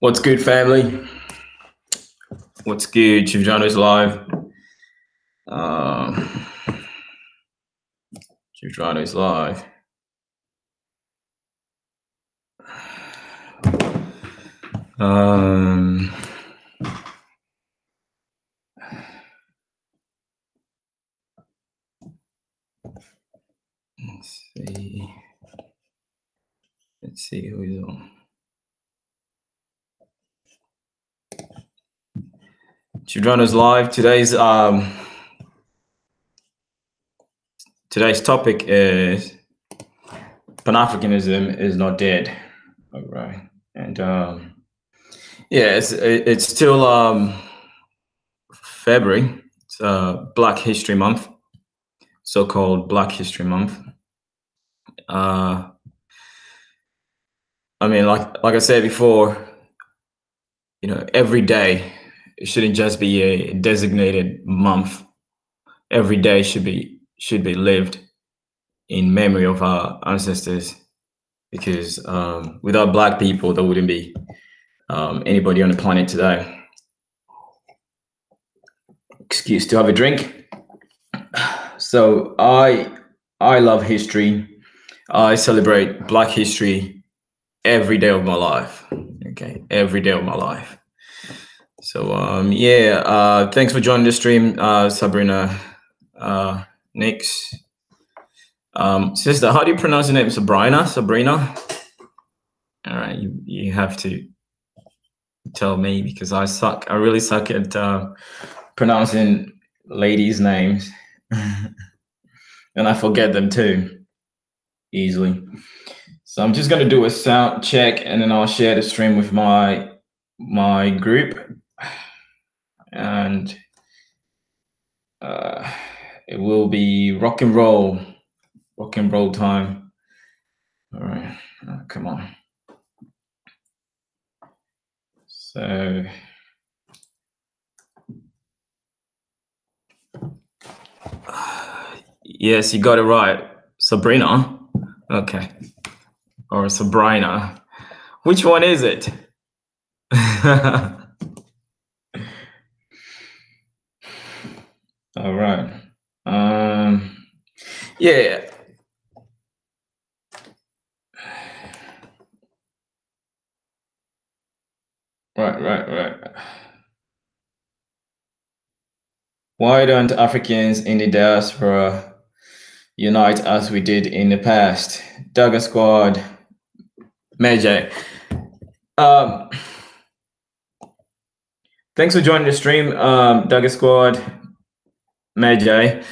What's good, family? What's good? Chivjano's live. Chivjano's live. Let's see who's on. Chivjano's live. Today's topic is Pan-Africanism is not dead. All right, and yeah, it's still February. It's Black History Month, so-called Black History Month. I mean, like I said before, every day it shouldn't just be a designated month. Every day should be lived in memory of our ancestors, because without Black people, there wouldn't be anybody on the planet today. Excuse to have a drink. So I love history. I celebrate Black history every day of my life. Okay, every day of my life. So yeah, thanks for joining the stream, Sabrina, Nix. Sister, how do you pronounce your name? Sabrina? All right, you have to tell me, because I suck. I really suck at pronouncing ladies' names. And I forget them too easily. So I'm just gonna do a sound check, and then I'll share the stream with my group, and it will be rock and roll time. All right, come on. So yes, you got it right, Sabrina. Okay, or Sabrina. Which one is it? All right. Yeah. Right. Why don't Africans in the diaspora unite as we did in the past? Dagger Squad, Majay. Thanks for joining the stream, Dagger Squad, Majay.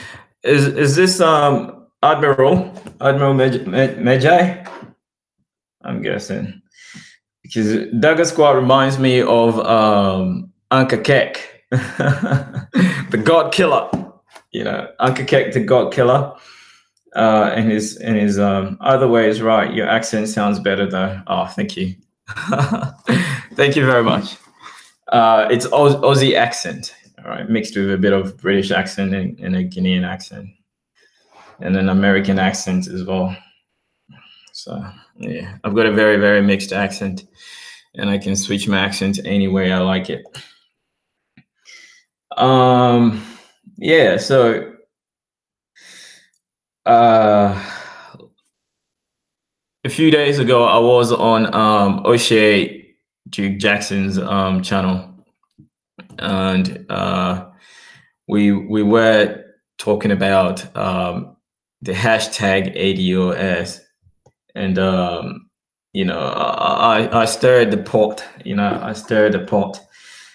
Is this Admiral Majay? I'm guessing, because Dagger Squad reminds me of Ankakek, the God Killer. Ankakek, the God Killer. And his other way is right. Your accent sounds better though. Oh, thank you. Thank you very much. It's Aussie accent, all right, mixed with a bit of British accent and a Guinean accent, and an American accent as well. So yeah, I've got a very, very mixed accent, and I can switch my accent any way I like it. Yeah, so a few days ago I was on O'Shea Duke Jackson's channel, and we were talking about the hashtag ADOS, and I stirred the pot. I stirred the pot.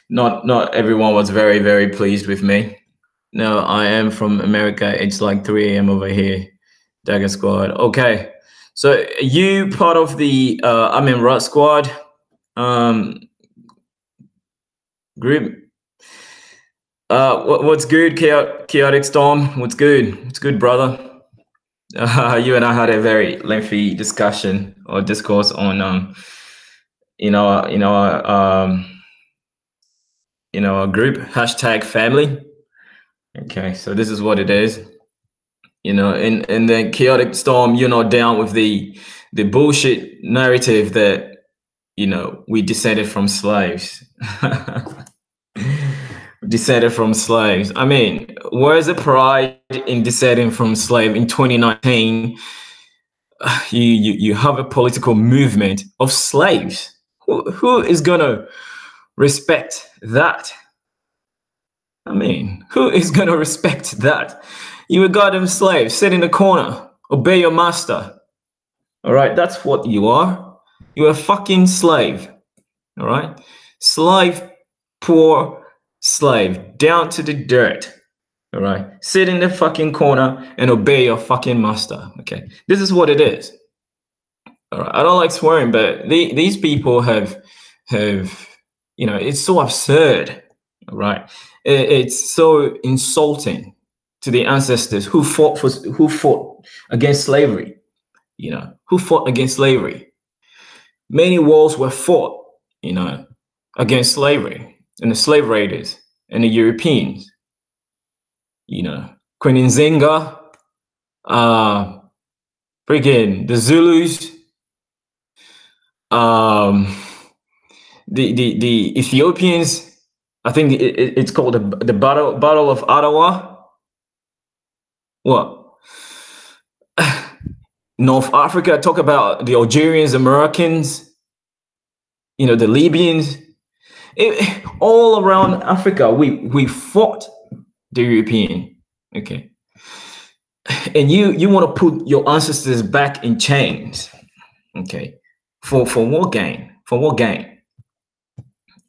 Not everyone was very, very pleased with me. No, I am from America. It's like 3 a.m. over here. Dagger Squad. Okay, so are you part of the I'm in Rut Squad group? What's good, Chaotic Storm? What's good? What's good, brother? You and I had a very lengthy discussion or discourse on our group hashtag family. Okay, so this is what it is. And then Chaotic Storm, you're not down with the bullshit narrative that you know, we descended from slaves. Descended from slaves. I mean, where's the pride in descending from slave in 2019? You have a political movement of slaves. Who is gonna respect that? I mean, who is gonna respect that? You a goddamn slave, sit in the corner, obey your master. All right, that's what you are. You're a fucking slave. All right, slave, poor slave, down to the dirt. All right, sit in the fucking corner and obey your fucking master. Okay, this is what it is. All right, I don't like swearing, but these people have, you know, it's so absurd. All right, it's so insulting to the ancestors who fought against slavery. You know, who fought against slavery. Many wars were fought, you know, against slavery and the slave raiders and the Europeans. You know, Queen Nzinga, freaking the Zulus, the Ethiopians. I think it's called the Battle of Ottawa. What? North Africa, talk about the Algerians, the Moroccans, you know, the Libyans. All around Africa, we fought the European. Okay. And you want to put your ancestors back in chains. Okay. For what gain? For what gain?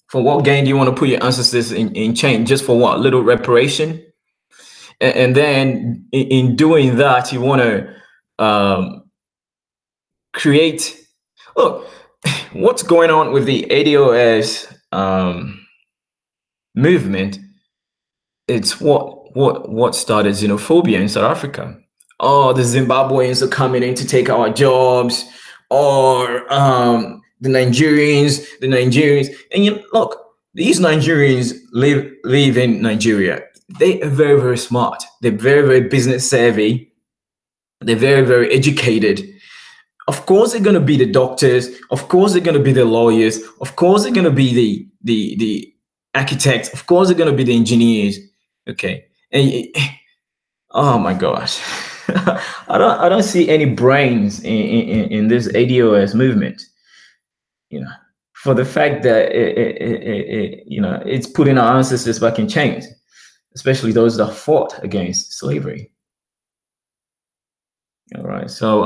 For what gain do you want to put your ancestors in chains? Just for what? Little reparation? And then in doing that, you want to create. Look, what's going on with the ADOS movement? It's what started xenophobia in South Africa. Oh, the Zimbabweans are coming in to take our jobs, or the Nigerians, and you look, these Nigerians live in Nigeria. They are very, very smart. They're very, very business savvy. They're very, very educated. Of course, they're going to be the doctors. Of course, they're going to be the lawyers. Of course, they're going to be the architects. Of course, they're going to be the engineers. Okay, and oh my gosh, I don't see any brains in this ADOS movement. You know, for the fact that you know, it's putting our ancestors back in chains, especially those that fought against slavery. All right, so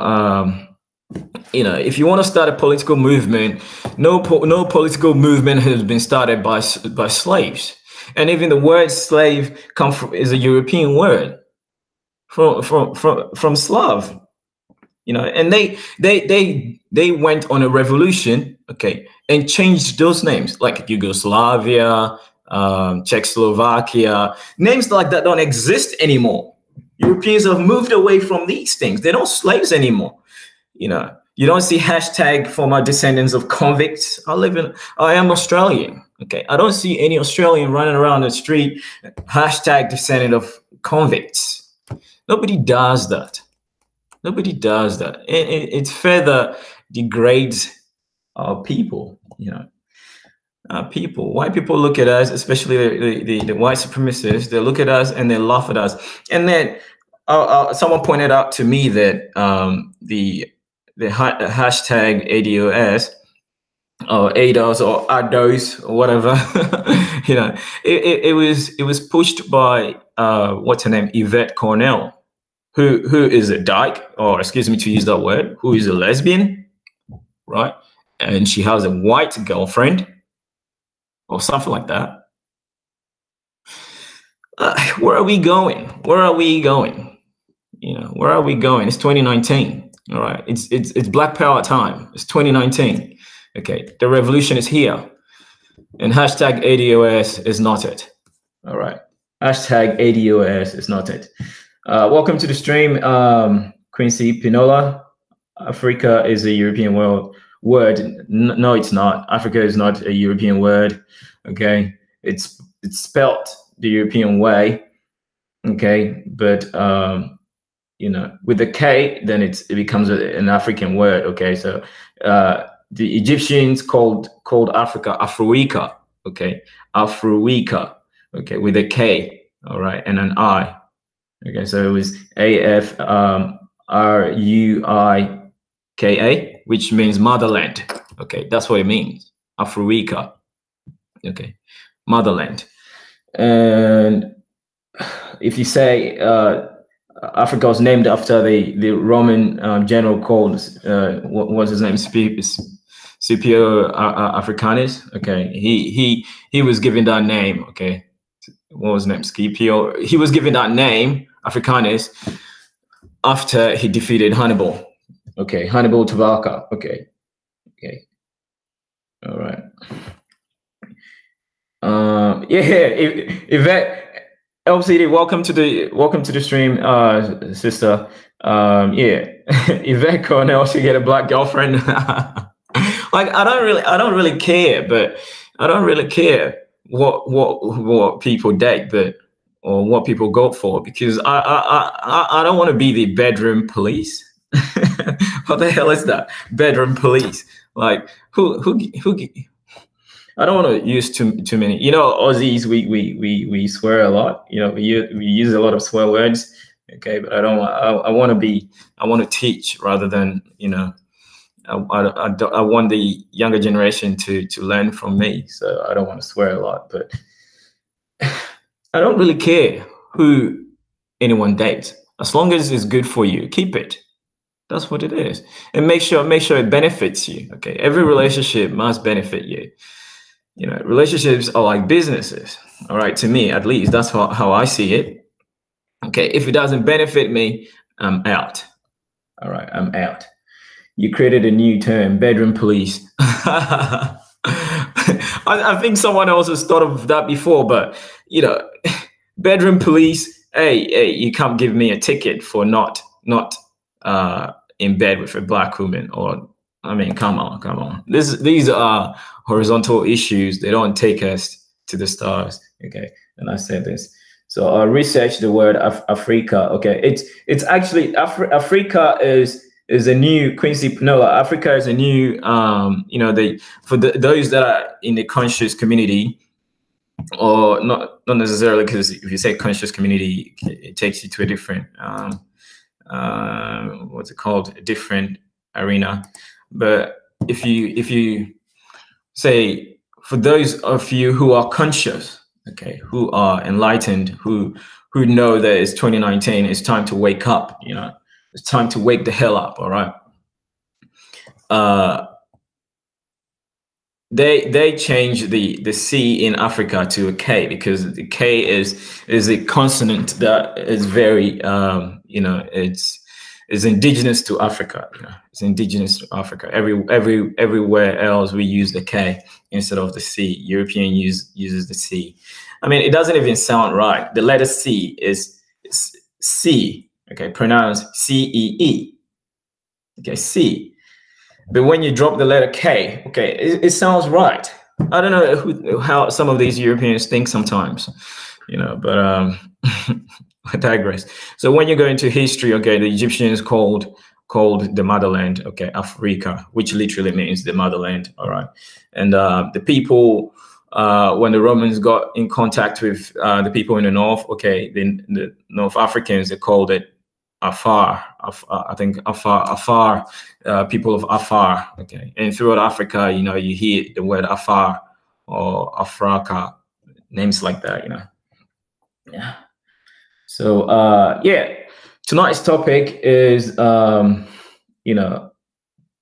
you know, if you want to start a political movement, no political movement has been started by slaves. And even the word slave is a European word from Slav, you know. And they went on a revolution, okay, and changed those names, like Yugoslavia, Czechoslovakia. Names like that don't exist anymore. Europeans have moved away from these things. They're not slaves anymore. You know, you don't see hashtag for my descendants of convicts. I am Australian. Okay, I don't see any Australian running around the street hashtag descendant of convicts. Nobody does that. Nobody does that. It further degrades our people. You know, people. White people look at us, especially the white supremacists. They look at us and they laugh at us. And then someone pointed out to me that the hashtag ADOS or ADOS or ADOS or whatever, you know, it was pushed by what's her name, Yvette Cornell, who is a dyke, or excuse me to use that word, who is a lesbian, right? And she has a white girlfriend or something like that. Where are we going? Where are we going? You know, where are we going? It's 2019. All right, it's Black Power time. It's 2019. Okay, the revolution is here, and hashtag ADOS is not it. All right, hashtag ADOS is not it. Welcome to the stream, Quincy Pinola. Afrika is a European word. No, it's not. Africa is not a European word. Okay, it's spelt the European way. Okay, but you know, with the K, then it becomes an African word. Okay, so the Egyptians called Africa Afruika. Okay, Afruika. Okay, with a K. All right, and an I. Okay, so it was Afruika, which means motherland. Okay, that's what it means. Afruika. Okay, motherland. And if you say Africa was named after the Roman general called what was his name? Scipio Africanus. Okay, he was given that name. Okay, what was his name? Scipio. He was given that name Africanus after he defeated Hannibal. Okay, Hannibal to Barca. Okay, all right. Yvette LCD, welcome to the stream, sister. Yvette Cornell should get a black girlfriend. Like I don't really care, but I don't really care what people date, or what people go for, because I don't want to be the bedroom police. What the hell is that? Bedroom police? Like who? I don't want to use too many. You know, Aussies, we swear a lot. You know, we use a lot of swear words. Okay, but I don't. I want to teach rather than, you know. I want the younger generation to learn from me. So I don't want to swear a lot, but I don't really care who anyone dates, as long as it's good for you. Keep it. That's what it is, and make sure it benefits you. Okay, every relationship must benefit you. You know, relationships are like businesses. All right, to me, at least, that's how I see it. Okay, if it doesn't benefit me, I'm out. All right, I'm out. You created a new term, bedroom police. I think someone else has thought of that before, but, you know, bedroom police, hey, you can't give me a ticket for not in bed with a black woman. Or, I mean, come on. These are horizontal issues. They don't take us to the stars. Okay, and I said this. So I researched the word Afrika. Okay, it's actually Afrika is a new Quincy Pinola. Africa is a new you know, those that are in the conscious community, or not necessarily, because if you say conscious community, it takes you to a different what's it called, a different arena. But if you say, for those of you who are conscious, okay, who are enlightened, who know that it's 2019, it's time to wake up, you know, it's time to wake the hell up. All right. They changed the C in Africa to a K, because the K is a consonant that is very you know, it's indigenous to Africa. You know, it's indigenous to Africa. Everywhere else we use the K instead of the C. European uses the C. I mean, it doesn't even sound right. The letter C is C. Okay, pronounced C-E-E. Okay, C. But when you drop the letter K, okay, it sounds right. I don't know how some of these Europeans think sometimes, you know, but I digress. So when you go into history, okay, the Egyptians called the motherland, okay, Afrika, which literally means the motherland. All right, and the people, when the Romans got in contact with the people in the north, okay, the North Africans, they called it Afar. I think Afar, people of Afar. Okay, and throughout Africa, you know, you hear the word Afar or Afraka, names like that, you know. Yeah. So yeah, tonight's topic is you know,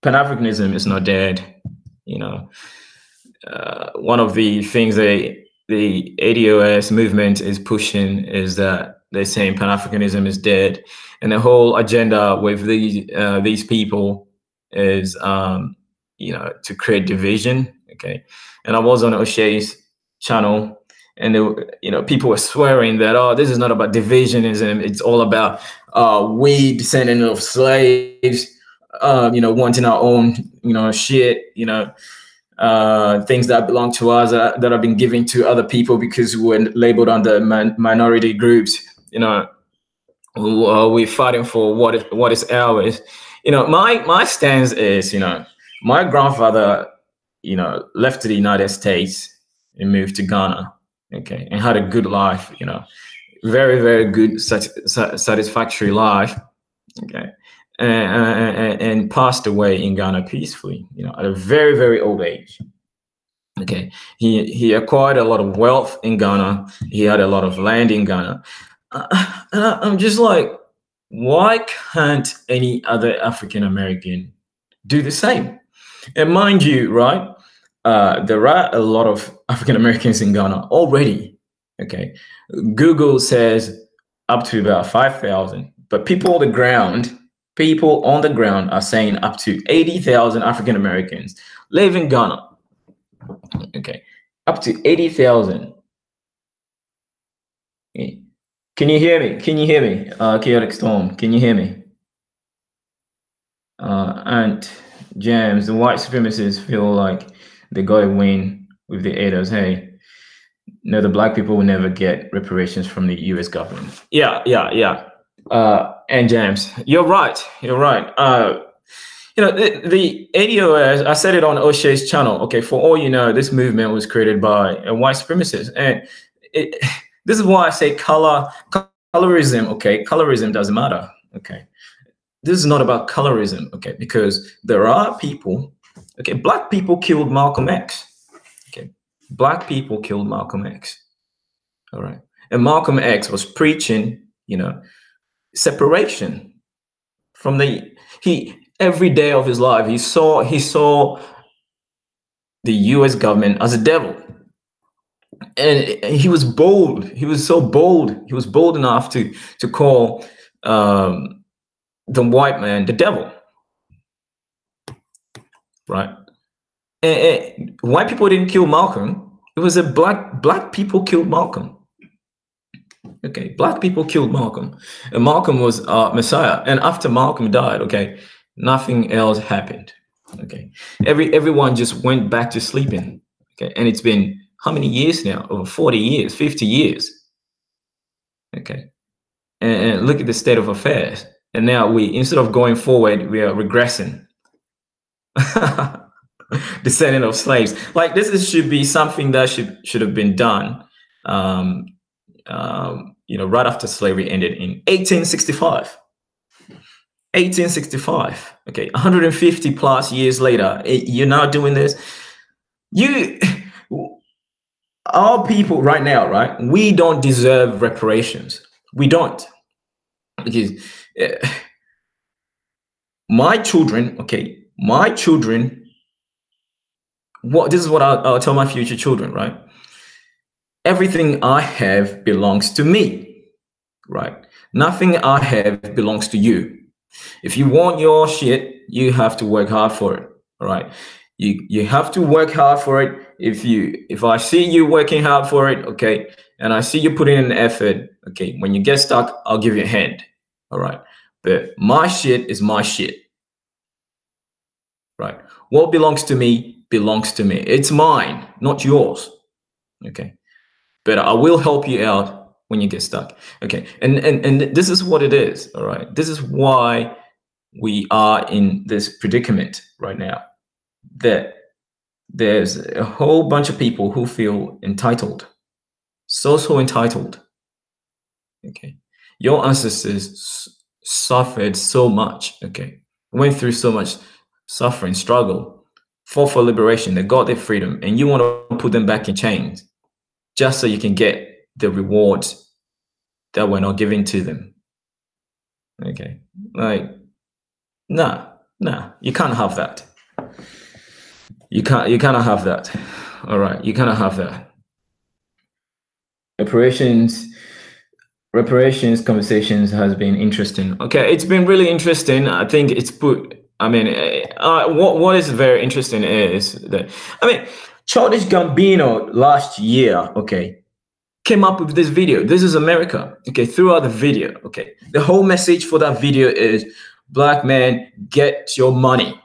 Pan-Africanism is not dead. You know, one of the things the ADOS movement is pushing is that they're saying Pan-Africanism is dead, and the whole agenda with these people is you know, to create division. Okay, and I was on O'Shea's channel, and you know, people were swearing that, oh, this is not about divisionism, it's all about we descendant of slaves, you know, wanting our own, you know, shit, you know, things that belong to us that have been given to other people because we're labeled under minority groups. You know, we're fighting for what is ours. You know, my stance is, you know, My grandfather, you know, left to the United States and moved to Ghana, okay, and had a good life, you know, very, very good, satisfactory life, okay, and passed away in Ghana peacefully, you know, at a very, very old age. Okay, he acquired a lot of wealth in Ghana. He had a lot of land in Ghana. I'm just like, why can't any other African American do the same? And mind you, right, there are a lot of African Americans in Ghana already. Okay, Google says up to about 5,000, but people on the ground are saying up to 80,000 African Americans live in Ghana. Okay, up to 80,000. Can you hear me? Can you hear me? Chaotic Storm, can you hear me? And James, the white supremacists feel like they got to win with the ADOS. Hey, no, the black people will never get reparations from the US government. Yeah. And James, you're right. You're right. You know, the ADOS, I said it on O'Shea's channel. Okay, for all you know, this movement was created by a white supremacist. And this is why I say colorism. Okay, colorism doesn't matter. Okay, this is not about colorism. Okay, because there are people. Okay, black people killed Malcolm X. Okay, black people killed Malcolm X. All right, and Malcolm X was preaching, you know, separation from every day of his life. He saw the U.S. government as a devil. And he was bold. He was so bold. He was bold enough to call the white man the devil, right? And white people didn't kill Malcolm. It was a black people killed Malcolm. Okay, black people killed Malcolm, and Malcolm was Messiah. And after Malcolm died, okay, nothing else happened. Okay, everyone just went back to sleeping. Okay, and it's been how many years now? Over 40 years, 50 years. Okay. And look at the state of affairs. And now instead of going forward, we are regressing. Descendant of slaves. Like should be something that should have been done, you know, right after slavery ended in 1865. 1865. Okay, 150 plus years later, you're now doing this. Our people right now, right? We don't deserve reparations. We don't. Because my children, okay, this is what I'll tell my future children, right? Everything I have belongs to me, right? Nothing I have belongs to you. If you want your shit, you have to work hard for it, all right? You have to work hard for it. If I see you working hard for it, okay, and I see you putting in an effort, okay, when you get stuck, I'll give you a hand, all right? But my shit is my shit, right? What belongs to me belongs to me. It's mine, not yours, okay? But I will help you out when you get stuck, okay? And this is what it is, all right? This is why we are in this predicament right now. That there's a whole bunch of people who feel entitled, so entitled. Okay, your ancestors suffered so much. Okay, went through so much suffering, struggle, fought for liberation. They got their freedom, and you want to put them back in chains just so you can get the rewards that were not given to them. Okay, like, nah, you can't have that. You cannot have that. All right, you cannot have that. Reparations conversations has been interesting. Okay, it's been really interesting. I think it's what is very interesting is that, Childish Gambino last year, okay, came up with this video. This is America. Okay, throughout the video, okay, the whole message for that video is black man, get your money.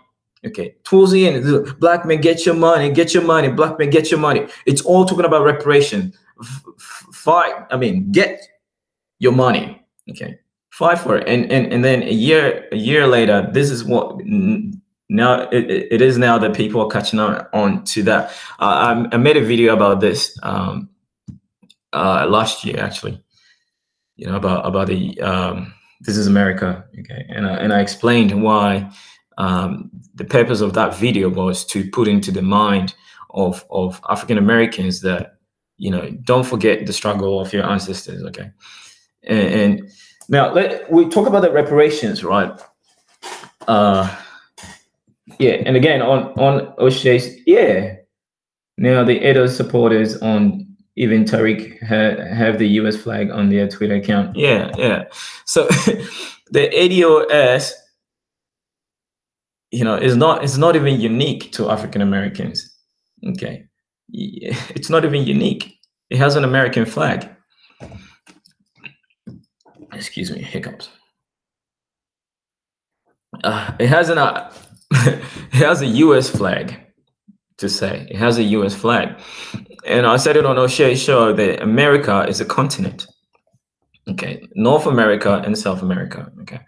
Okay, towards the end, black men, get your money, black men, get your money. It's all talking about reparation. Get your money. Okay, fight for it. And then a year later, this is what now it is now that people are catching on to that. I made a video about this last year, actually, about the this is America, okay, and I explained why the purpose of that video was to put into the mind of African Americans that, don't forget the struggle of your ancestors, okay. And now we talk about the reparations, right? Yeah, and again on O'Shea's, yeah. Now the ADOS supporters on even Tariq have the US flag on their Twitter account. Yeah. So the ADOS, is not even unique to African Americans. Okay, it's not even unique. It has an American flag. Excuse me, hiccups. It has it has a US flag. To say it has a US flag, and I said it on O'Shea's show that America is a continent. Okay, North America and South America. Okay,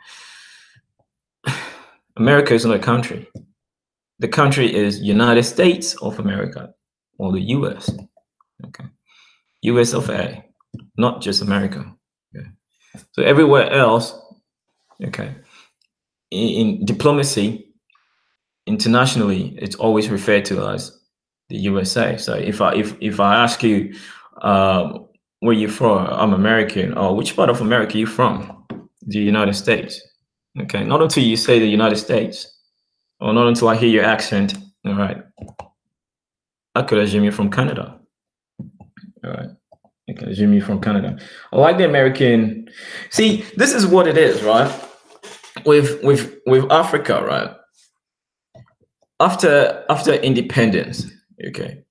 America is not a country. The country is United States of America, or the US. Okay, US of A, not just America. Okay, so everywhere else, okay, in diplomacy, internationally, it's always referred to as the USA. So if I ask you, where you from? I'm American. Oh, which part of America are you from? The United States. Okay, not until you say the United States, or not until I hear your accent. All right, I could assume you're from Canada. All right, I can assume you're from Canada. I like the American. See, this is what it is, right? With Africa, right? After independence, okay,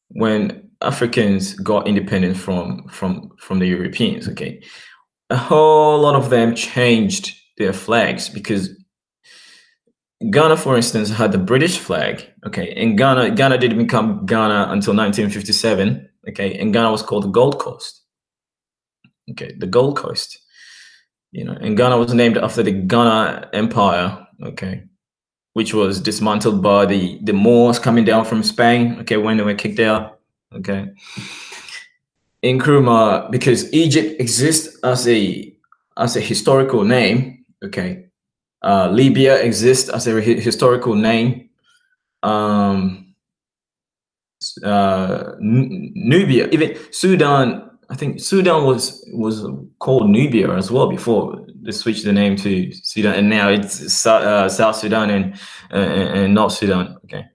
when Africans got independent from the Europeans, okay, a whole lot of them changed their flags, because Ghana, for instance, had the British flag, okay, and Ghana didn't become Ghana until 1957, okay, and Ghana was called the Gold Coast, okay, the Gold Coast, and Ghana was named after the Ghana Empire, okay, which was dismantled by the Moors coming down from Spain, okay, when they were kicked out, okay. Nkrumah, because Egypt exists as a historical name, okay. Libya exists as a historical name. Nubia, even Sudan. I think Sudan was called Nubia as well before they switched the name to Sudan, and now it's South Sudan and North Sudan. Okay,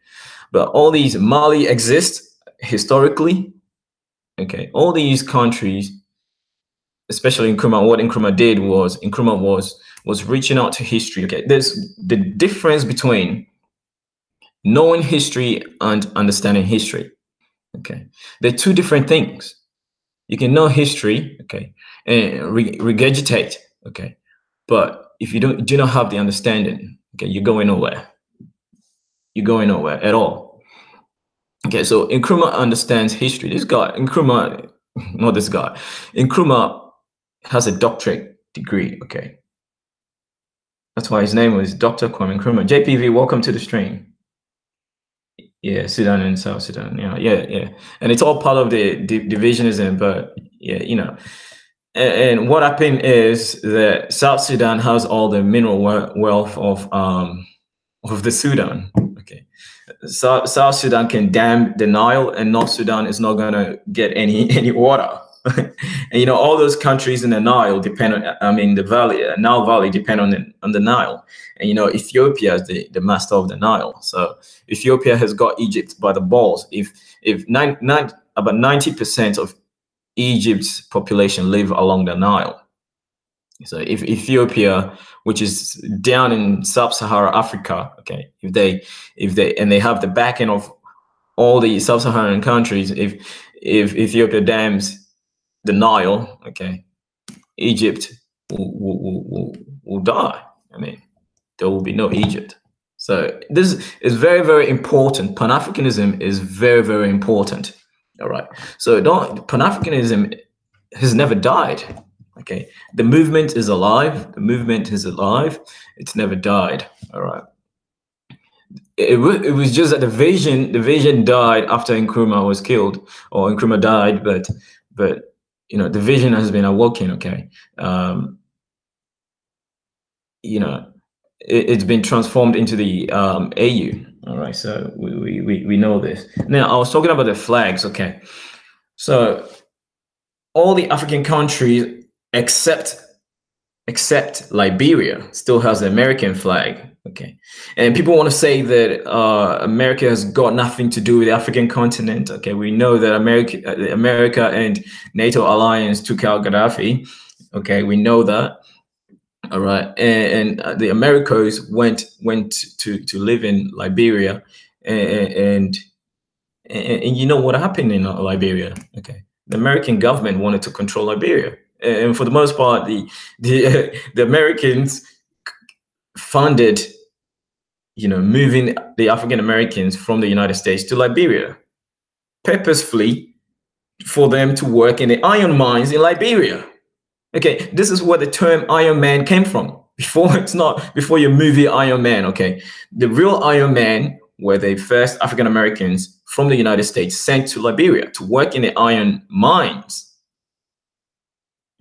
but all these, Mali exists historically. Okay, all these countries, especially Nkrumah, what Nkrumah did was was reaching out to history. Okay, there's the difference between knowing history and understanding history. Okay, they're two different things. You can know history, okay, and regurgitate, okay, but if you do not have the understanding, okay, you're going nowhere. You're going nowhere at all. Okay, so Nkrumah understands history. This guy, Nkrumah, not this guy, Nkrumah has a doctorate degree, okay. That's why his name was Dr. Kwame Nkrumah. JPV, welcome to the stream. Yeah, Sudan and South Sudan. Yeah. And it's all part of the divisionism, but yeah, And what happened is that South Sudan has all the mineral wealth of the Sudan. Okay, South Sudan can dam the Nile, and North Sudan is not gonna get any water. And all those countries in the Nile depend on, the valley, Nile Valley depend on the Nile. And Ethiopia is the master of the Nile. So Ethiopia has got Egypt by the balls. If about 90% of Egypt's population live along the Nile. So if Ethiopia, which is down in sub-Saharan Africa, okay, if they have the backing of all the sub-Saharan countries, if Ethiopia dams the Nile, okay, Egypt will die. There will be no Egypt. So this is very, very important. Pan-Africanism is very, very important. All right. So Pan-Africanism has never died. Okay. The movement is alive. The movement is alive. It's never died. All right. it was just that the vision died after Nkrumah was killed, or Nkrumah died, but you know, the vision has been awoken. Okay, you know, it's been transformed into the AU. All right, so we know this. Now I was talking about the flags. Okay, so all the African countries except Liberia still has the American flag. Okay, and people want to say that America has got nothing to do with the African continent. Okay, we know that America and NATO alliance took out Gaddafi. Okay, we know that. All right, and the Americas went to live in Liberia, and, and you know what happened in Liberia? Okay, the American government wanted to control Liberia, and for the most part, the Americans funded, you know, moving the African Americans from the United States to Liberia, purposefully for them to work in the iron mines in Liberia. Okay, this is where the term Iron Man came from. Before your movie Iron Man. Okay, the real Iron Man were the first African Americans from the United States sent to Liberia to work in the iron mines.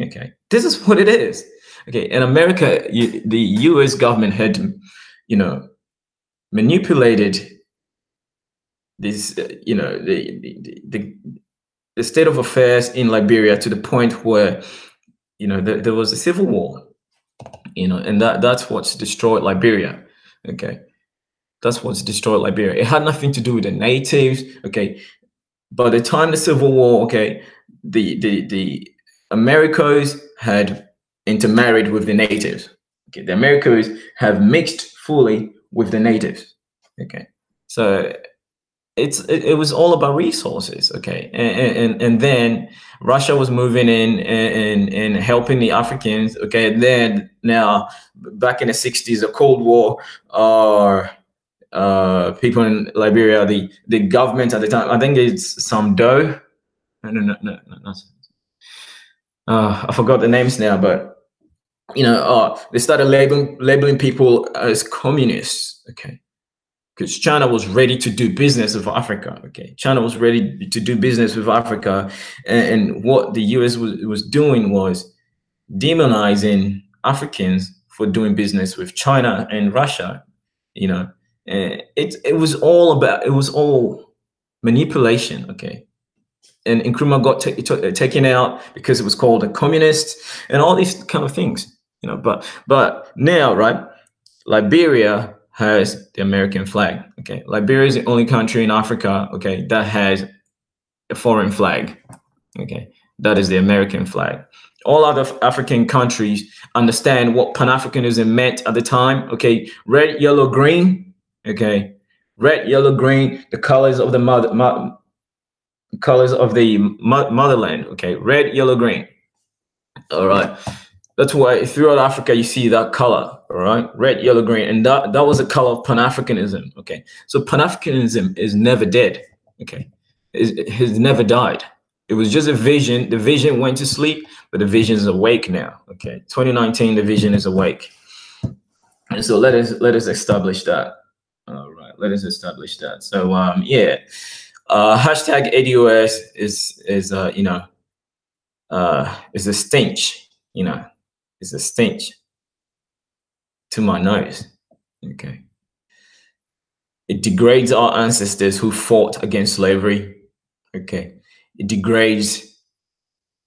Okay, this is what it is. Okay, in America, the U.S. government had, you know, manipulated this, you know, the state of affairs in Liberia to the point where, you know, there was a civil war, you know, and that's what's destroyed Liberia. Okay, that's what's destroyed Liberia. It had nothing to do with the natives. Okay, by the time the civil war, okay, the Americas had intermarried with the natives. Okay, the Americas have mixed fully with the natives. Okay, so it was all about resources. Okay, and then Russia was moving in and helping the Africans. Okay, and then now back in the 60s, the Cold War, people in Liberia, the government at the time, I think it's some dough. No, I forgot the names now, but you know, they started labeling people as communists. Okay, because China was ready to do business with Africa. Okay, China was ready to do business with Africa, and what the US was doing was demonizing Africans for doing business with China and Russia. You know, it was all manipulation. Okay, and Nkrumah got taken out because it was called a communist and all these kind of things. You know, but now, right, Liberia has the American flag. Okay, Liberia is the only country in Africa, okay, that has a foreign flag. Okay, that is the American flag. All other African countries understand what Pan-Africanism meant at the time. Okay, red, yellow, green. Okay, red, yellow, green, the colors of the motherland. Okay, red, yellow, green. All right. That's why throughout Africa you see that color, all right, red, yellow, green, and that was the color of Pan-Africanism. Okay, so Pan-Africanism is never dead. Okay, it has never died. It was just a vision. The vision went to sleep, but the vision is awake now. Okay, 2019, the vision is awake, and so let us establish that. All right, let us establish that. So yeah, hashtag ADOS is you know, is a stench. You know. It's a stench to my nose. Okay. It degrades our ancestors who fought against slavery. Okay. It degrades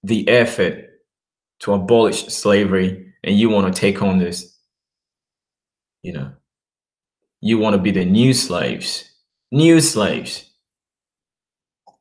the effort to abolish slavery, and you want to take on this. You know, you want to be the new slaves. New slaves.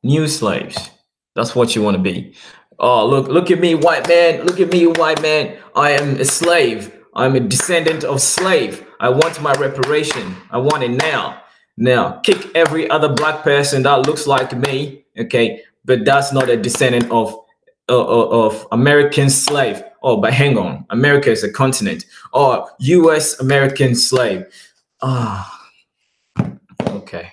New slaves. That's what you want to be. Oh, look at me, white man. Look at me, white man. I am a slave. I'm a descendant of slave. I want my reparation. I want it now. Now, kick every other black person that looks like me, okay? But that's not a descendant of American slave. Oh, but hang on. America is a continent. Oh, U.S. American slave. Ah, okay.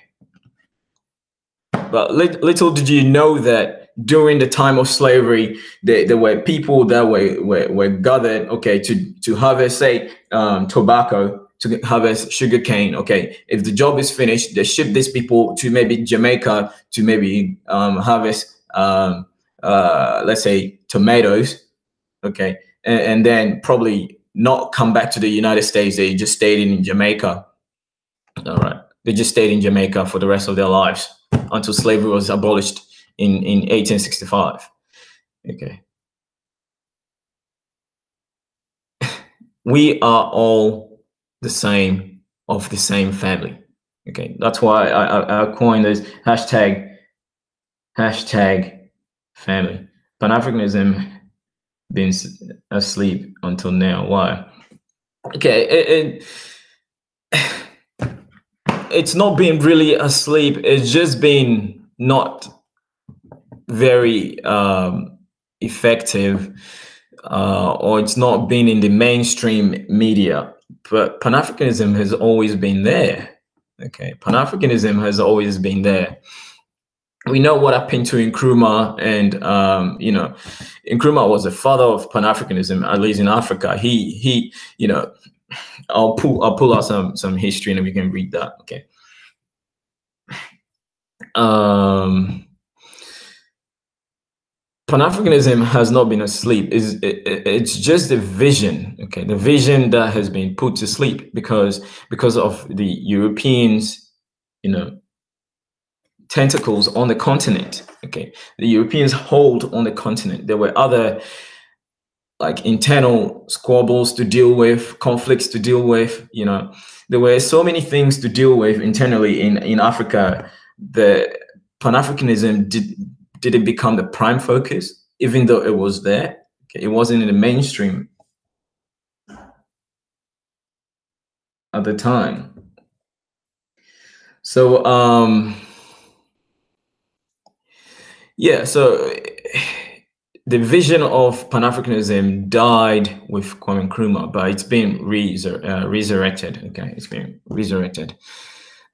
But little did you know that during the time of slavery, there were people that were gathered, okay, to harvest, say, tobacco, to harvest sugar cane. Okay, if the job is finished, they ship these people to maybe Jamaica to maybe harvest, let's say, tomatoes. Okay, and then probably not come back to the United States. They just stayed in Jamaica. All right, they just stayed in Jamaica for the rest of their lives until slavery was abolished in 1865. Okay. We are all the same, of the same family. Okay, that's why I coined this hashtag family. Pan-Africanism been asleep until now. Why? Okay, it's not been really asleep. It's just been not very effective, or it's not been in the mainstream media. But Pan-Africanism has always been there. Okay, Pan-Africanism has always been there. We know what happened to Nkrumah, and Nkrumah was the father of Pan-Africanism, at least in Africa. He I'll pull out some history and we can read that. Okay. Pan-Africanism has not been asleep. It's just the vision, okay, the vision that has been put to sleep because of the Europeans, tentacles on the continent. Okay, the Europeans hold on the continent. There were other like internal squabbles to deal with, conflicts to deal with. There were so many things to deal with internally in Africa. The Pan-Africanism didn't become the prime focus, even though it was there. Okay, it wasn't in the mainstream at the time. So so the vision of Pan-Africanism died with Kwame Nkrumah, but it's been resurrected. Okay, it's been resurrected.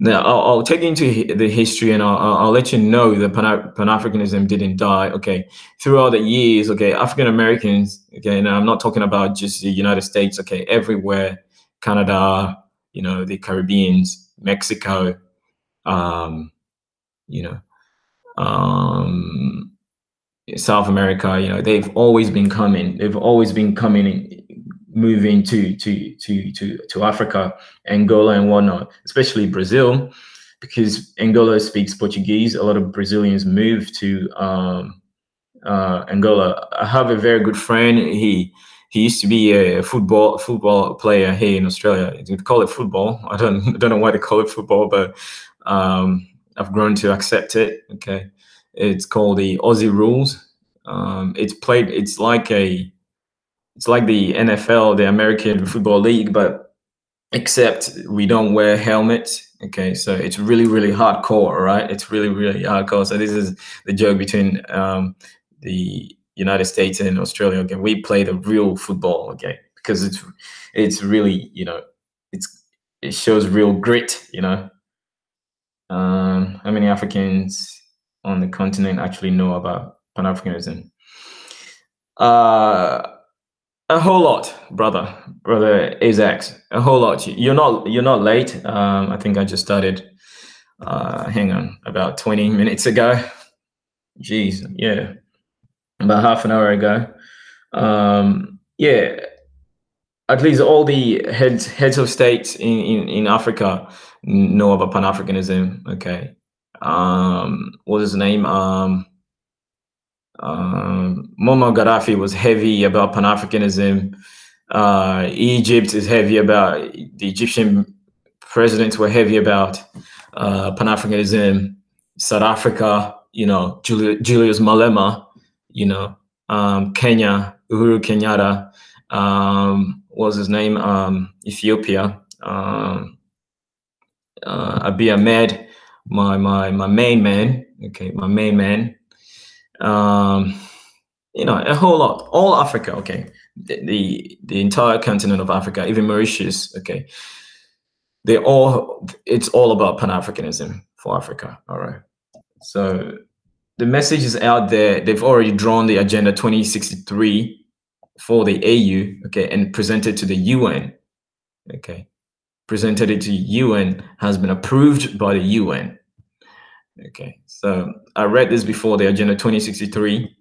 Now, I'll take you into the history, and I'll let you know that Pan-Africanism didn't die. Okay, throughout the years, okay, African Americans, okay, and I'm not talking about just the United States, okay, everywhere, Canada, the Caribbeans, Mexico, South America, they've always been coming. They've always been coming, moving to Africa, Angola and whatnot, especially Brazil, because Angola speaks Portuguese. A lot of Brazilians move to Angola. I have a very good friend. He used to be a football player here in Australia. They call it football. I don't know why they call it football, but I've grown to accept it. Okay, it's called the Aussie Rules. It's like the NFL, the American Football League, but except we don't wear helmets. Okay, so it's really, really hardcore, right? It's really, really hardcore. So this is the joke between the United States and Australia. Okay, we play the real football, okay, because it's really, it shows real grit, How many Africans on the continent actually know about Pan-Africanism? A whole lot, brother Isaac. A whole lot. You're not late. I think I just started. Hang on, about 20 minutes ago. Jeez, yeah, about half an hour ago. Yeah, at least all the heads of states in Africa know about Pan-Africanism. Okay, what is his name? Muammar Gaddafi was heavy about Pan-Africanism. Egypt is heavy about, the Egyptian presidents were heavy about Pan-Africanism. South Africa, Julius Malema, Kenya, Uhuru Kenyatta, what was his name? Ethiopia, Abiy Ahmed, my main man. Okay, my main man. A whole lot, all Africa, okay, the entire continent of Africa, even Mauritius, okay, it's all about Pan-Africanism for Africa. All right, so the message is out there. They've already drawn the Agenda 2063 for the AU, okay, and presented to the UN, okay. presented it to UN, has been approved by the UN. Okay, so I read this before, the Agenda 2063.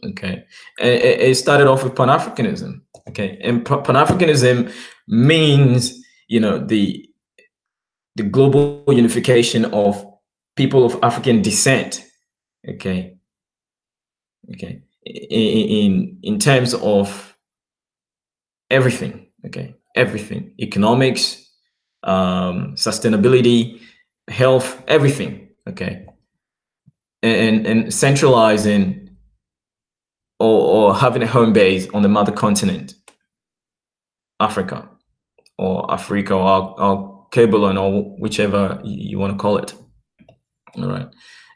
Okay, and it started off with Pan-Africanism. Okay, and Pan-Africanism means, you know, the global unification of people of African descent. Okay, okay, in terms of everything. Okay, everything, economics, sustainability, health, everything. Okay, and centralizing or having a home base on the mother continent, Africa, or Afrika, or Alkkebulan, or whichever you want to call it. All right.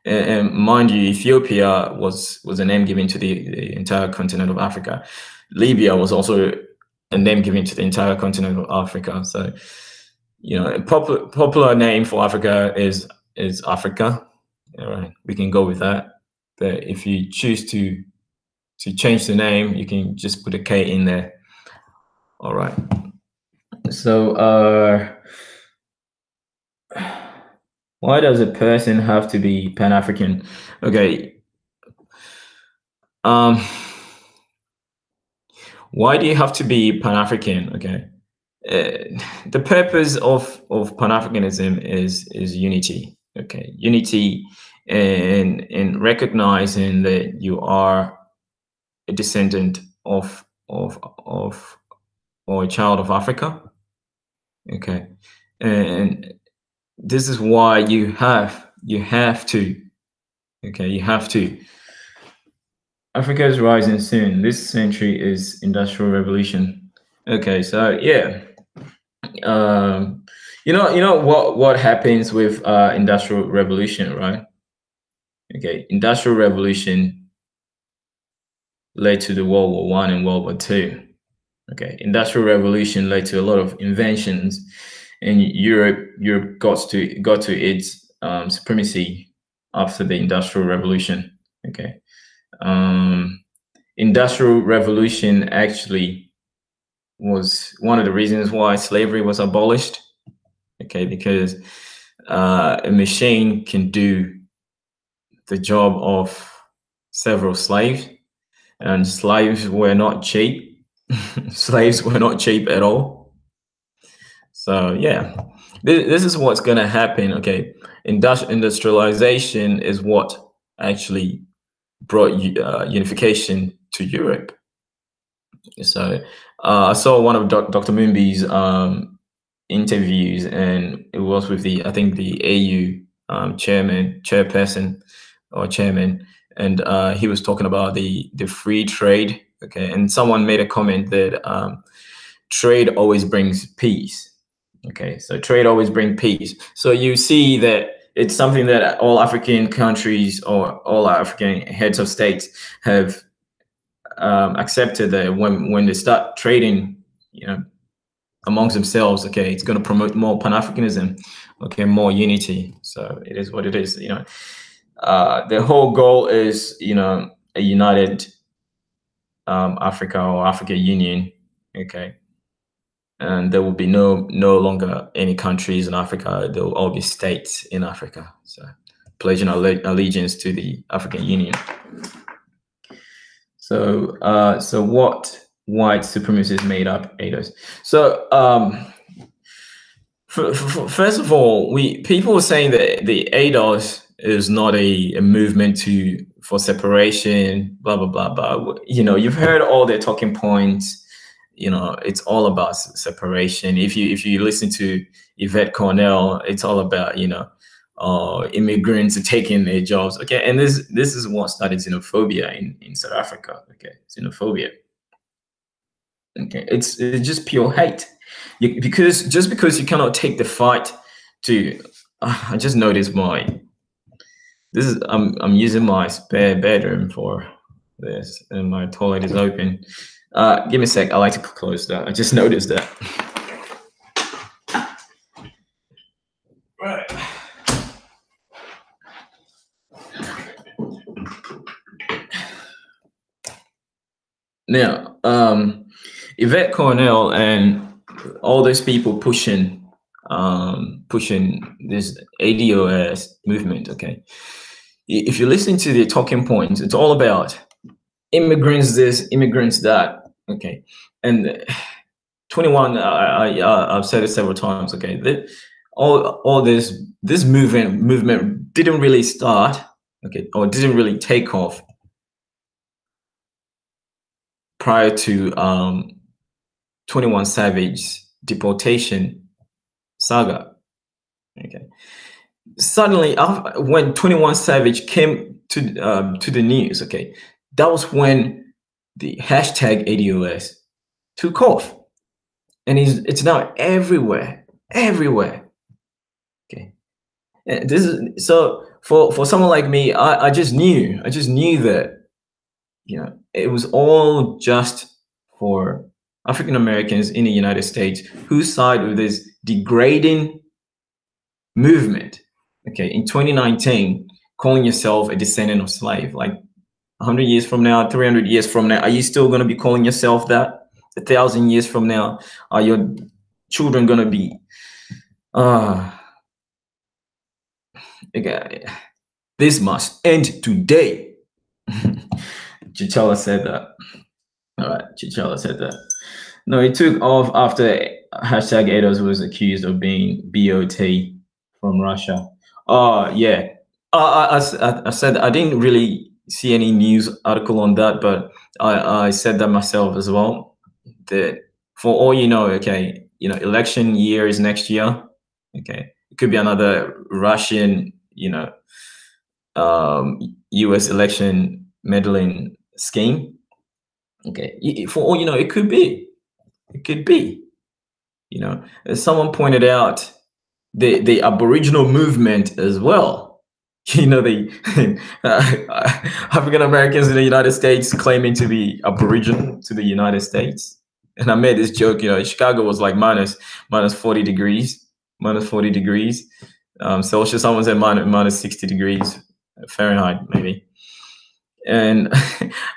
And mind you, Ethiopia was a name given to the entire continent of Africa. Libya was also a name given to the entire continent of Africa. So, you know, a popular name for Africa is Africa. All right, we can go with that. But if you choose to change the name, you can just put a K in there. All right. So, why does a person have to be Pan-African? Okay. Why do you have to be Pan-African? Okay. The purpose of Pan-Africanism is unity. Okay, unity, and recognizing that you are a descendant of or a child of Africa. Okay, and this is why you have to. Okay, you have to. Africa is rising soon. This century is Industrial Revolution. Okay, so yeah. You know what happens with Industrial Revolution, right? Okay, Industrial Revolution led to the World War I and World War II. Okay, Industrial Revolution led to a lot of inventions, and Europe got to its supremacy after the Industrial Revolution. Okay, Industrial Revolution actually was one of the reasons why slavery was abolished. Okay, because a machine can do the job of several slaves, and slaves were not cheap. Slaves were not cheap at all. So yeah, this is what's going to happen. Okay, industrialization is what actually brought unification to Europe. So I saw one of Dr. Mumbi's interviews, and it was with I think the AU chairperson or chairman, and he was talking about the free trade. Okay, and someone made a comment that trade always brings peace. Okay, so trade always brings peace. So you see that it's something that all African countries or all African heads of states have accepted, that when they start trading, you know, amongst themselves, okay, it's going to promote more Pan-Africanism, okay, more unity. So it is what it is. You know, the whole goal is, you know, a united Africa or Africa Union, okay, and there will be no longer any countries in Africa. There will all be states in Africa. So pledging allegiance to the African Union. So so what white supremacists made up ADOS? So first of all, people were saying that the ADOS is not a movement for separation, blah blah blah blah. You know, you've heard all their talking points. You know, it's all about separation. If you listen to Yvette Cornell, it's all about, you know, immigrants taking their jobs. Okay, and this is what started xenophobia in South Africa. Okay, xenophobia. Okay, it's just pure hate. Because you cannot take the fight to. I just noticed I'm using my spare bedroom for this, and my toilet is open. Give me a sec. I like to close that. I just noticed that. Right. Now, Yvette Cornell and all those people pushing this ADOS movement. Okay, if you listen to the talking points, it's all about immigrants this, immigrants that. Okay, and 21. I've said it several times. Okay, all this movement didn't really start. Okay, or didn't really take off prior to 21 Savage deportation saga. Okay, suddenly when 21 Savage came to the news, okay, that was when the hashtag ADOS took off, and it's now everywhere. Okay, and this is so for someone like me. I just knew that, you know, it was all just for African Americans in the United States who side with this degrading movement. Okay, in 2019, calling yourself a descendant of slave, like 100 years from now, 300 years from now, are you still going to be calling yourself that? 1,000 years from now, are your children going to be okay, this must end today. Chichela said that. All right, Chichela said that. No, it took off after hashtag ADOS was accused of being BOT from Russia. Yeah. I said I didn't really see any news article on that, but I said that myself as well. That for all you know, okay, you know, election year is next year. Okay, it could be another Russian, you know, U.S. election meddling scheme. Okay, for all you know, it could be. It could be. You know, as someone pointed out, the Aboriginal movement as well. You know, the African Americans in the United States claiming to be Aboriginal to the United States. And I made this joke, you know, Chicago was like minus 40 degrees, Celsius. Someone said minus 60 degrees Fahrenheit, maybe. And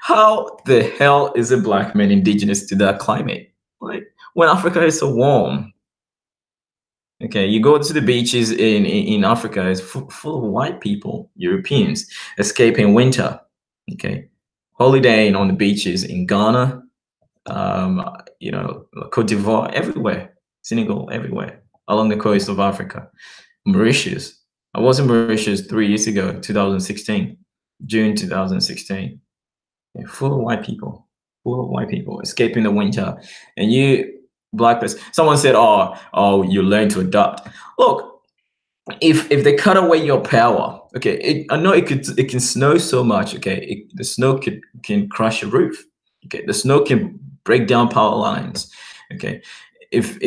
how the hell is a black man indigenous to that climate? Like, when Africa is so warm. Okay, you go to the beaches in Africa, it's full of white people, Europeans, escaping winter. Okay, holidaying on the beaches in Ghana, you know, Cote d'Ivoire, everywhere, Senegal, everywhere, along the coast of Africa. Mauritius. I was in Mauritius 3 years ago, 2016, June 2016. Yeah, full of white people, escaping the winter. And you, black person, someone said, oh, you learn to adapt. Look, if they cut away your power, okay, I know it can snow so much, okay, the snow can crush a roof, okay, the snow can break down power lines, okay. If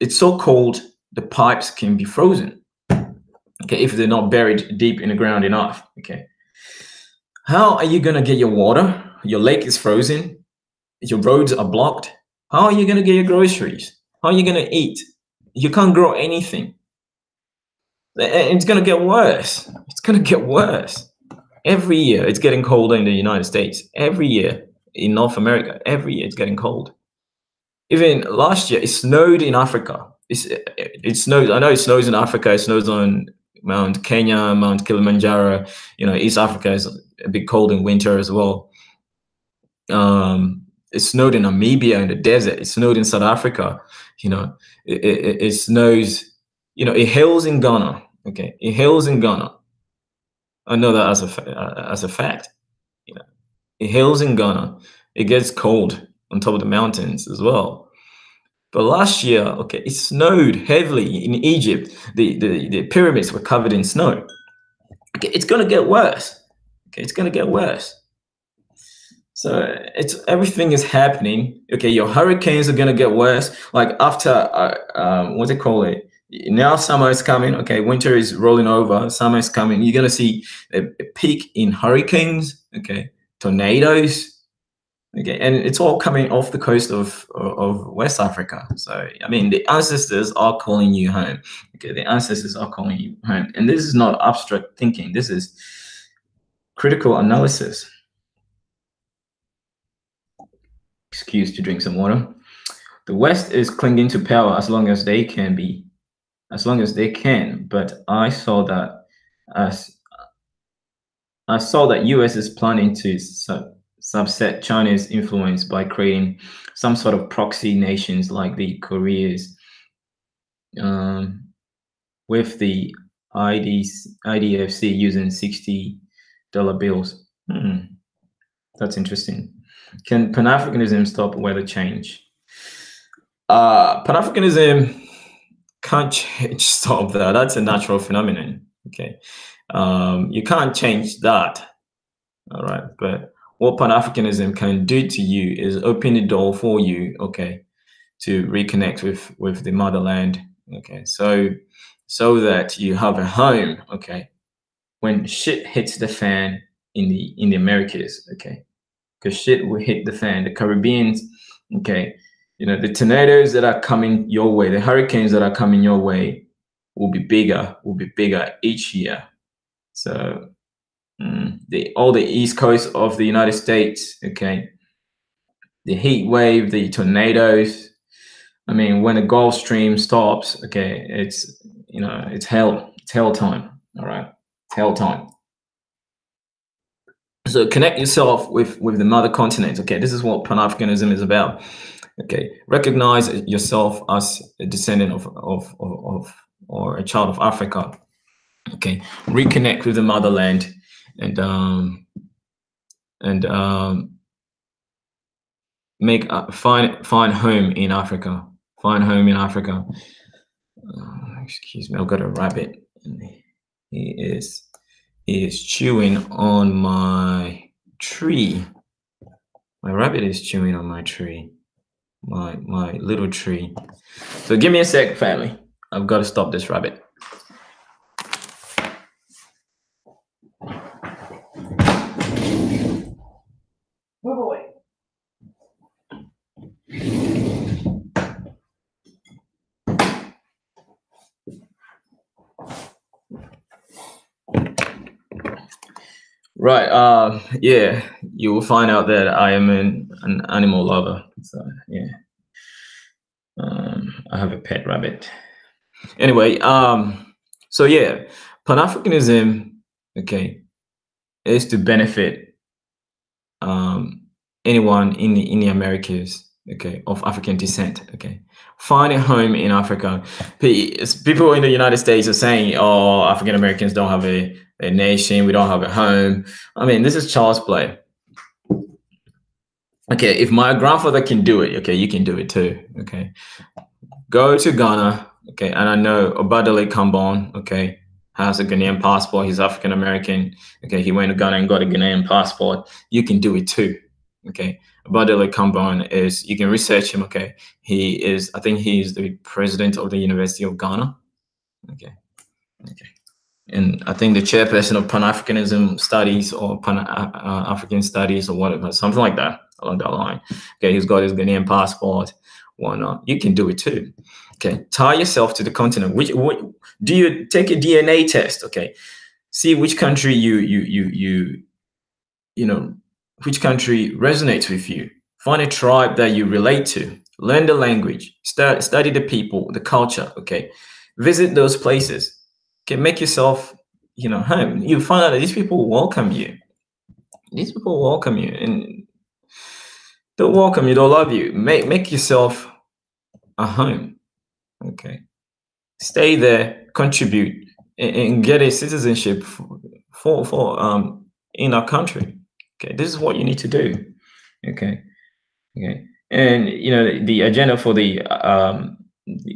it's so cold, the pipes can be frozen, okay, if they're not buried deep in the ground enough, okay. How are you gonna get your water? Your lake is frozen. Your roads are blocked. How are you gonna get your groceries? How are you gonna eat? You can't grow anything. It's gonna get worse. It's gonna get worse. Every year, it's getting colder in the United States. Every year in North America, every year it's getting cold. Even last year, it snowed in Africa. It snowed. I know it snows in Africa. It snows on Mount Kenya, Mount Kilimanjaro. You know, East Africa is a bit cold in winter as well. It snowed in Namibia in the desert. It snowed in South Africa. You know, it snows. You know, it hails in Ghana. Okay, it hails in Ghana. I know that as a fact. You know, it hails in Ghana. It gets cold on top of the mountains as well. But last year, okay, it snowed heavily in Egypt. The pyramids were covered in snow. Okay, it's gonna get worse. Okay, it's gonna get worse. So everything is happening. Okay, your hurricanes are gonna get worse. Like after what they call it? Now summer is coming. Okay, winter is rolling over. Summer is coming. You're gonna see a peak in hurricanes. Okay, tornadoes. Okay, and it's all coming off the coast of West Africa. So I mean, the ancestors are calling you home. Okay, the ancestors are calling you home, and this is not abstract thinking. This is critical analysis. Excuse to drink some water. The West is clinging to power as long as they can be, as long as they can. But as I saw that US is planning to subset China's influence by creating some sort of proxy nations like the Koreas, with the IDFC using $60 bills. That's interesting. Can Pan-Africanism stop weather change? Pan-Africanism can't stop that. That's a natural phenomenon. Okay, you can't change that. All right, but what Pan-Africanism can do to you is open the door for you, okay, to reconnect with the motherland, okay, so that you have a home, okay, when shit hits the fan in the Americas, okay, because shit will hit the fan. The Caribbeans, okay, the tornadoes that are coming your way, the hurricanes that are coming your way will be bigger each year. So all the east coast of the United States, okay, the heat wave, the tornadoes. I mean, when the Gulf Stream stops, okay, it's hell time. All right, it's hell time. So connect yourself with the mother continent. Okay, this is what Pan-Africanism is about. Okay, recognize yourself as a descendant of or a child of Africa. Okay, reconnect with the motherland and find home in Africa. Find home in Africa. Excuse me, I've got a rabbit. He is chewing on my tree. My rabbit is chewing on my tree. My little tree. So give me a sec, family. I've got to stop this rabbit. Move away. Right. Yeah, you will find out that I am an animal lover. So yeah. I have a pet rabbit. Anyway, so yeah, Pan-Africanism, okay, is to benefit anyone in the Americas, okay, of African descent, okay. Find a home in Africa. People in the United States are saying, oh, African Americans don't have a nation, we don't have a home. I mean, this is child's play. Okay, if my grandfather can do it, okay, you can do it too, okay. Go to Ghana, okay, and I know Obadele Kambon, okay, has a Ghanaian passport. He's African American, okay. He went to Ghana and got a Ghanaian passport. You can do it too, okay. Obadele Kambon is, you can research him, okay. I think he's the president of the University of Ghana, okay. And I think the chairperson of Pan-Africanism Studies or Pan-African Studies or whatever, something like that, along that line. Okay, he's got his Ghanaian passport. Why not? You can do it too. Okay, tie yourself to the continent. Do you take a DNA test? Okay, see which country which country resonates with you. Find a tribe that you relate to. Learn the language. Study the people, the culture. Okay, visit those places. Okay, make yourself, home. You find out that these people welcome you. These people welcome you, and they'll welcome you. They'll love you. Make yourself a home. Okay, stay there, contribute, and get a citizenship for in our country. Okay, this is what you need to do. Okay, and the agenda for the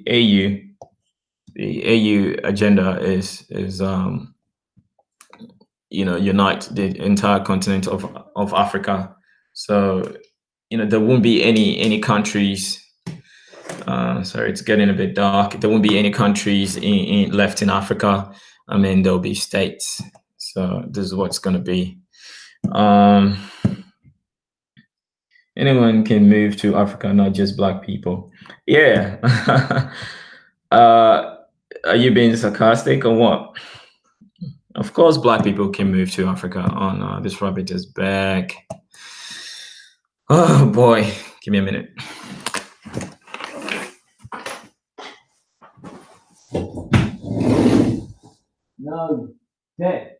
AU. The AU agenda is unite the entire continent of Africa. So there won't be any countries. Sorry, it's getting a bit dark. There won't be any countries left in Africa. I mean, there'll be states. So this is what's going to be. Anyone can move to Africa, not just Black people. Yeah. Are you being sarcastic or what? Of course, Black people can move to Africa. Oh no, this rabbit is back. Oh boy, give me a minute. No, dead.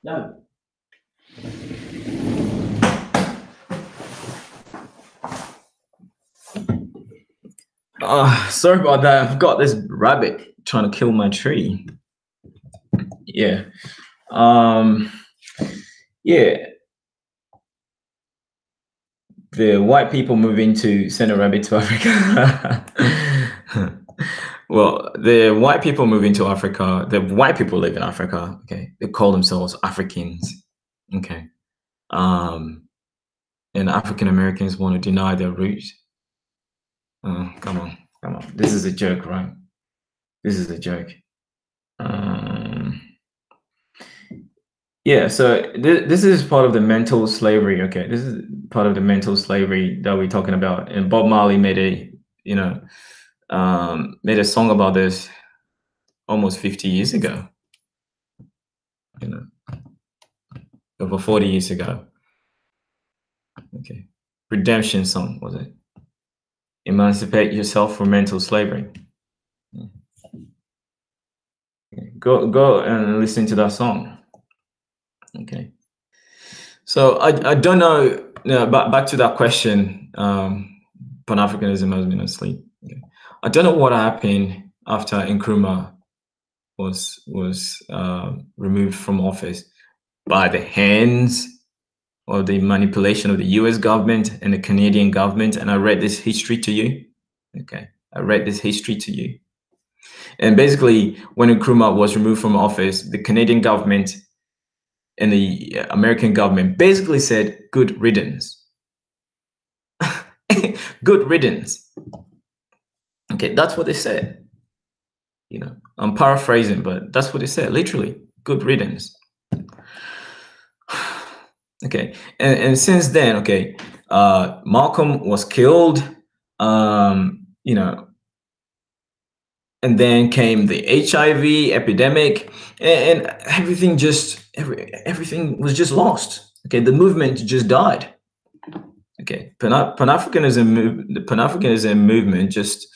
No. Sorry about that. I've got this rabbit trying to kill my tree. Yeah. Yeah. The white people moving to send a rabbit to Africa. Well, the white people moving to Africa, the white people live in Africa. Okay. They call themselves Africans. Okay. And African Americans want to deny their roots. Oh, come on. This is a joke, right? This is a joke. Yeah, so this is part of the mental slavery. Okay, this is part of the mental slavery that we're talking about. And Bob Marley made a, made a song about this almost 50 years ago. Over 40 years ago. Okay, redemption song was it? Emancipate yourself from mental slavery. Okay. Go and listen to that song. Okay. So I don't know. Back to that question. Pan-Africanism has been asleep. Okay. I don't know what happened after Nkrumah was removed from office by the hands or the manipulation of the U.S. government and the Canadian government. And I read this history to you. Okay, I read this history to you. And basically, when Nkrumah was removed from office, the Canadian government and the American government basically said, "Good riddance." Good riddance. Okay, that's what they said. I'm paraphrasing, but that's what they said, literally. Good riddance. Okay, and since then, okay, Malcolm was killed, and then came the HIV epidemic, and everything everything was just lost. Okay, the movement just died. Okay, the Pan-Africanism movement just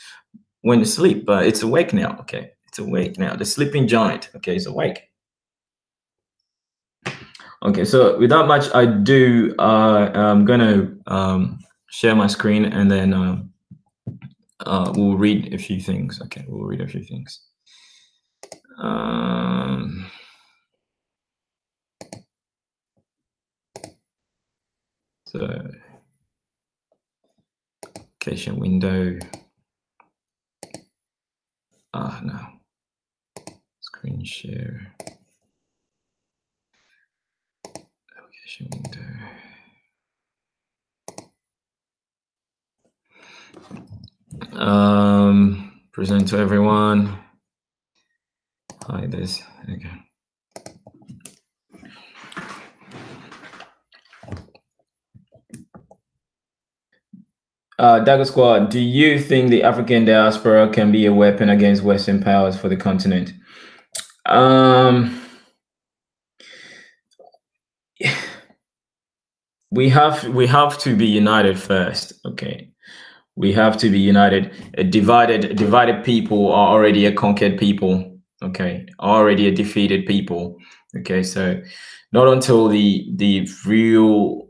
went to sleep, but it's awake now. Okay, it's awake now. The sleeping giant, okay, is awake. Okay, so without much ado, I'm gonna share my screen, and then we'll read a few things. Okay, we'll read a few things. So, application window. No. Screen share. Application window. Present to everyone. Hide this. Okay. Dagger Squad, do you think the African diaspora can be a weapon against Western powers for the continent? We have to be united first. Okay, we have to be united. A divided people are already a conquered people. Okay, already a defeated people. Okay, so not until the real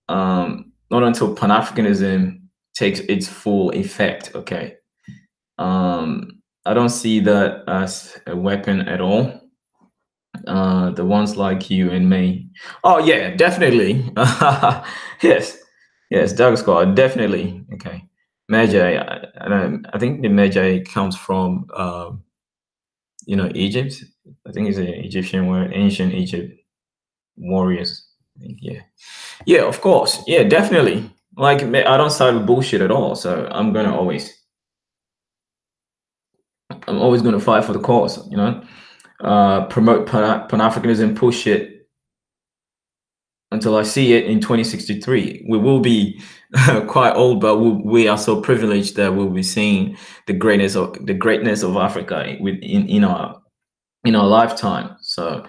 not until Pan-Africanism takes its full effect. Okay, I don't see that as a weapon at all. The ones like you and me. Oh yeah, definitely. yes, Dark Squad, definitely. Okay, Magi. I think the Magi comes from Egypt. I think it's an Egyptian word, ancient Egypt warriors. Yeah, of course. Yeah, definitely. Like, I don't side with bullshit at all. So I'm always gonna fight for the cause. Promote Pan-Africanism, push it until I see it in 2063. We will be quite old, but we are so privileged that we'll be seeing the greatness of Africa in our lifetime. So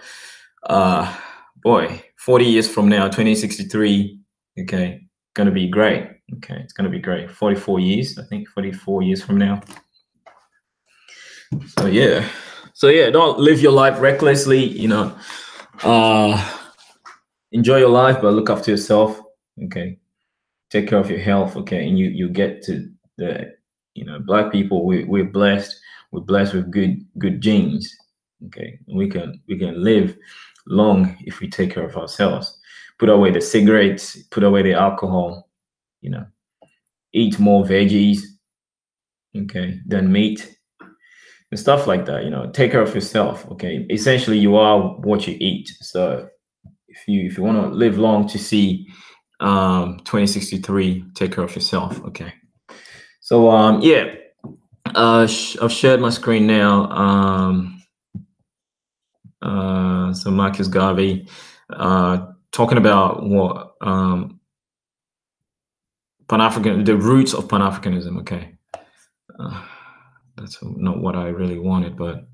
boy, 40 years from now, 2063, okay, gonna be great. Okay, it's gonna be great. 44 years, I think 44 years from now. So yeah. So yeah, don't live your life recklessly, enjoy your life, but look after yourself. Okay. Take care of your health. Okay. And you get to the, black people, we're blessed. We're blessed with good genes. Okay. And we can live long if we take care of ourselves. Put away the cigarettes, put away the alcohol, eat more veggies, okay, than meat and stuff like that. Take care of yourself. Okay. Essentially you are what you eat. So if you want to live long to see 2063, take care of yourself. Okay. So yeah, I've shared my screen now. So Marcus Garvey talking about what the roots of Pan-Africanism. Okay. That's not what I really wanted, but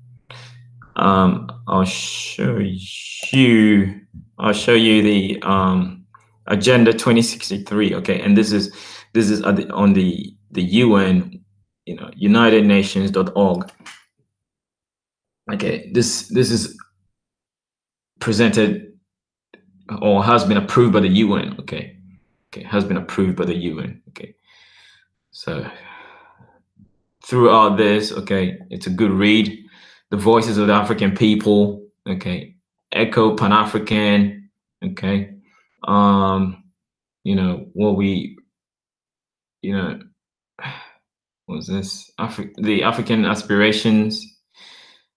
I'll show you the Agenda 2063. Okay, and this is on the UN, UnitedNations.org. Okay, this is presented or has been approved by the UN. Okay, has been approved by the UN. Okay, so throughout this, okay, it's a good read. The voices of the African people, okay, echo Pan-African, okay, what we, what was this? The African aspirations,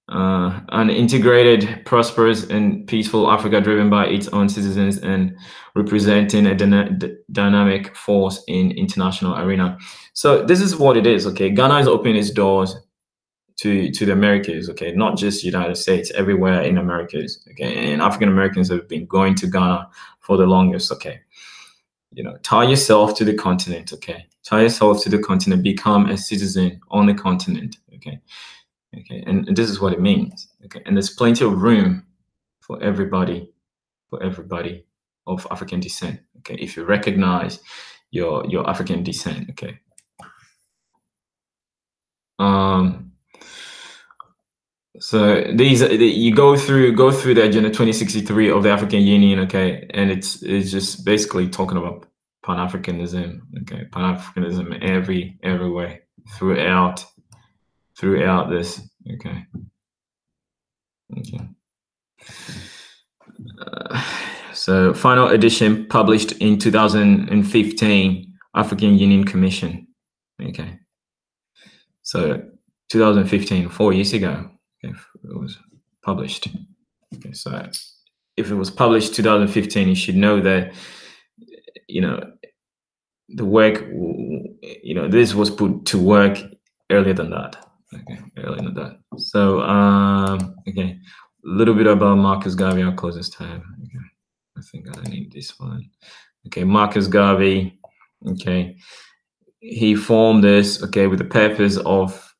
an integrated, prosperous, and peaceful Africa driven by its own citizens and representing a dynamic force in international arena. So this is what it is. Okay, Ghana is opening its doors to the Americas. Okay, not just United States, everywhere in Americas. Okay, and African Americans have been going to Ghana for the longest. Okay, tie yourself to the continent. Okay, tie yourself to the continent. Become a citizen on the continent. Okay. Okay, and this is what it means. Okay, and there's plenty of room for everybody of African descent. Okay, if you recognize your African descent. Okay. So you go through the Agenda 2063 of the African Union. Okay, and it's just basically talking about Pan-Africanism. Okay, Pan-Africanism every way throughout this. Okay. So final edition published in 2015, African Union Commission. Okay. So 2015, 4 years ago, it was published. Okay. So if it was published 2015, you should know that, the work, this was put to work earlier than that. Okay, earlier than that. So, okay, a little bit about Marcus Garvey. I'll close this tab. Okay, I think I need this one. Okay, Marcus Garvey. Okay, he formed this. Okay, with the purpose of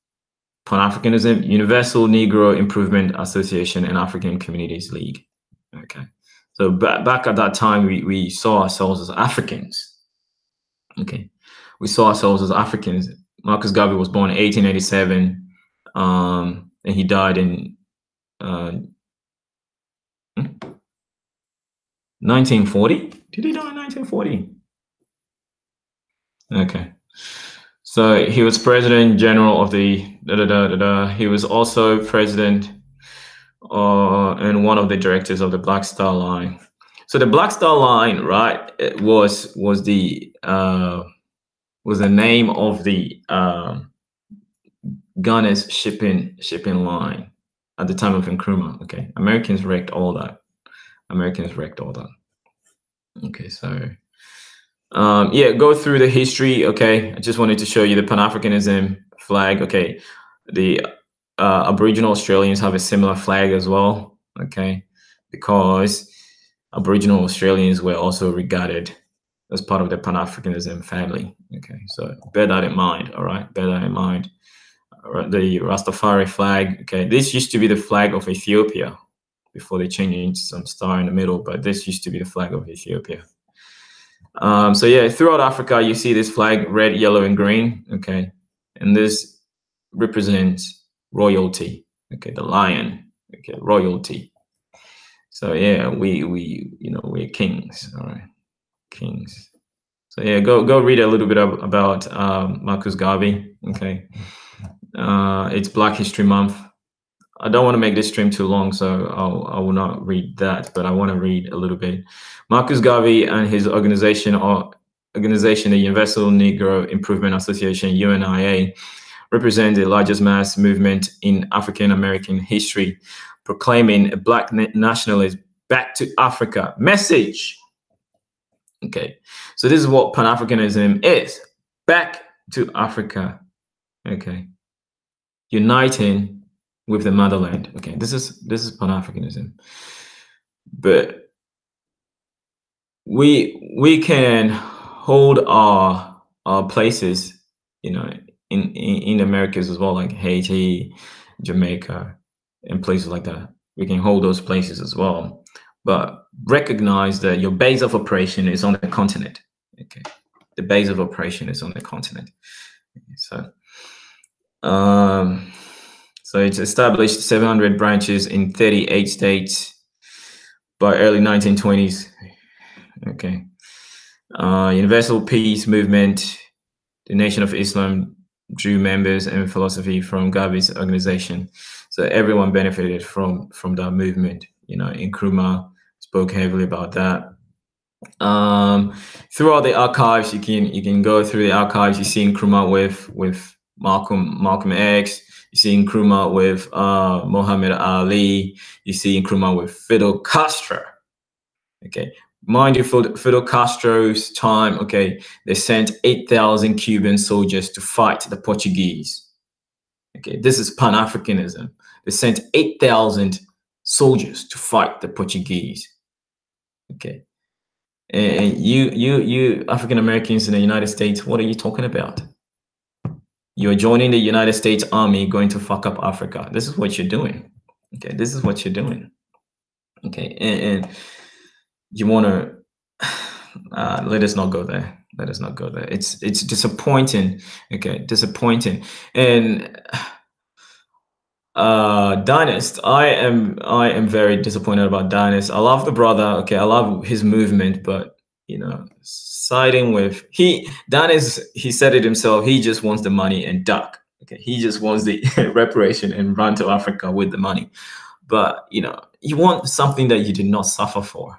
Pan-Africanism, Universal Negro Improvement Association, and African Communities League. Okay, so back at that time, we saw ourselves as Africans. Okay, we saw ourselves as Africans. Marcus Garvey was born in 1887, and he died in 1940. Did he die in 1940? Okay, so he was president general of the He was also president and one of the directors of the Black Star Line. So the Black Star Line, right, was the name of the Ghana's shipping line at the time of Nkrumah. Okay, Americans wrecked all that. Okay, so yeah, go through the history. Okay, I just wanted to show you the Pan-Africanism flag. Okay, the Aboriginal Australians have a similar flag as well. Okay, because Aboriginal Australians were also regarded as part of the Pan-Africanism family. Okay, so bear that in mind. All right, bear that in mind. All right, the Rastafari flag. Okay, this used to be the flag of Ethiopia before they changed some star in the middle, but this used to be the flag of Ethiopia. So yeah, throughout Africa, you see this flag, red, yellow, and green. Okay, and this represents royalty. Okay, the lion. Okay, royalty. So yeah, we're kings. All right, kings. So yeah, go read a little bit about Marcus Garvey. Okay, it's Black History Month. I don't want to make this stream too long, so I will not read that, but I want to read a little bit. Marcus Garvey and his organization, the Universal Negro Improvement Association, UNIA, represent the largest mass movement in African American history, proclaiming a Black nationalist back to Africa message. Okay, so this is what Pan-Africanism is: back to Africa. Okay, uniting with the motherland. Okay, this is Pan-Africanism, but we can hold our places, you know, in the Americas as well, like Haiti, Jamaica, and places like that. We can hold those places as well, but recognize that your base of operation is on the continent. Okay, the base of operation is on the continent. So so it's established 700 branches in 38 states by early 1920s. Okay. Universal Peace Movement, the Nation of Islam drew members and philosophy from Garvey's organization. So everyone benefited from that movement. You know, Nkrumah spoke heavily about that. Throughout the archives, you can go through the archives. You see Nkrumah with Malcolm X. You see Nkrumah with Muhammad Ali. You see Nkrumah with Fidel Castro. Okay, mind you, Fidel Castro's time, okay, they sent 8,000 Cuban soldiers to fight the Portuguese. Okay, this is Pan-Africanism. They sent 8,000 soldiers to fight the Portuguese. Okay, and you African Americans in the United States, what are you talking about? You're joining the United States Army, going to fuck up Africa. This is what you're doing. Okay, this is what you're doing. Okay, and you want to let us not go there. Let us not go there. It's disappointing. Okay, disappointing. And Dynast, I am very disappointed about Dynast. I love the brother. Okay, I love his movement, but you know, siding with Dynast, he said it himself. He just wants the money and duck. Okay, he just wants the reparation and run to Africa with the money. But you know, you want something that you did not suffer for.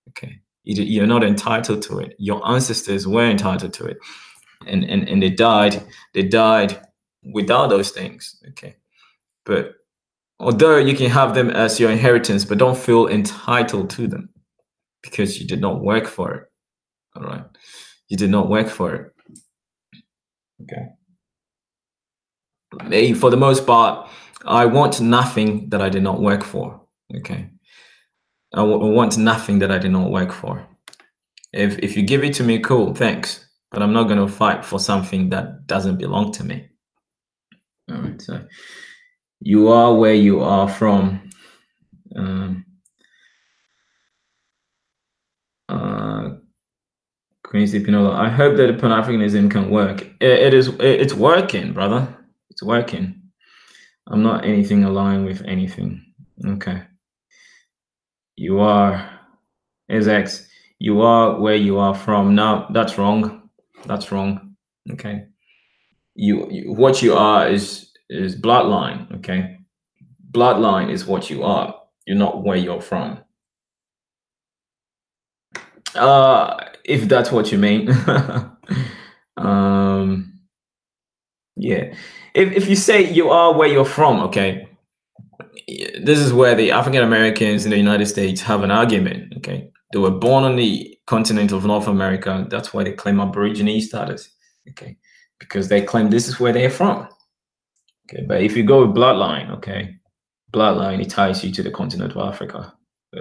Okay, you're not entitled to it. Your ancestors were entitled to it, and they died without those things. Okay, but although you can have them as your inheritance, but don't feel entitled to them because you did not work for it. All right, you did not work for it. Okay, for the most part, I want nothing that I did not work for. Okay, I want nothing that I did not work for. If you give it to me, cool, thanks. But I'm not going to fight for something that doesn't belong to me. All right, so you are where you are from. Quincy Pinola, I hope that Pan-Africanism can work. It's working, brother. It's working. I'm not anything aligned with anything. Okay. You are, X. You are where you are from. No, that's wrong. That's wrong. Okay. You what you are is bloodline. Okay. Bloodline is what you are. You're not where you're from. If that's what you mean. Yeah. If you say you are where you're from, okay, this is where the African Americans in the United States have an argument. Okay, they were born on the continent of North America. That's why they claim Aborigine status. Okay, because they claim this is where they're from. Okay, but if you go with bloodline, okay, bloodline, it ties you to the continent of Africa.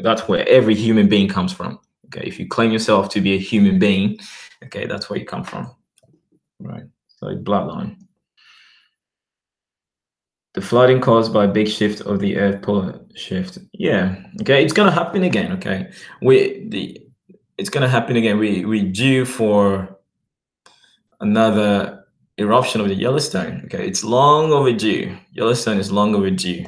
That's where every human being comes from. Okay, if you claim yourself to be a human being, okay, that's where you come from. Right, so bloodline. The flooding caused by big shift of the Earth polar shift. Yeah. Okay. It's gonna happen again. Okay. It's gonna happen again. We due for another eruption of the Yellowstone. Okay. It's long overdue. Yellowstone is long overdue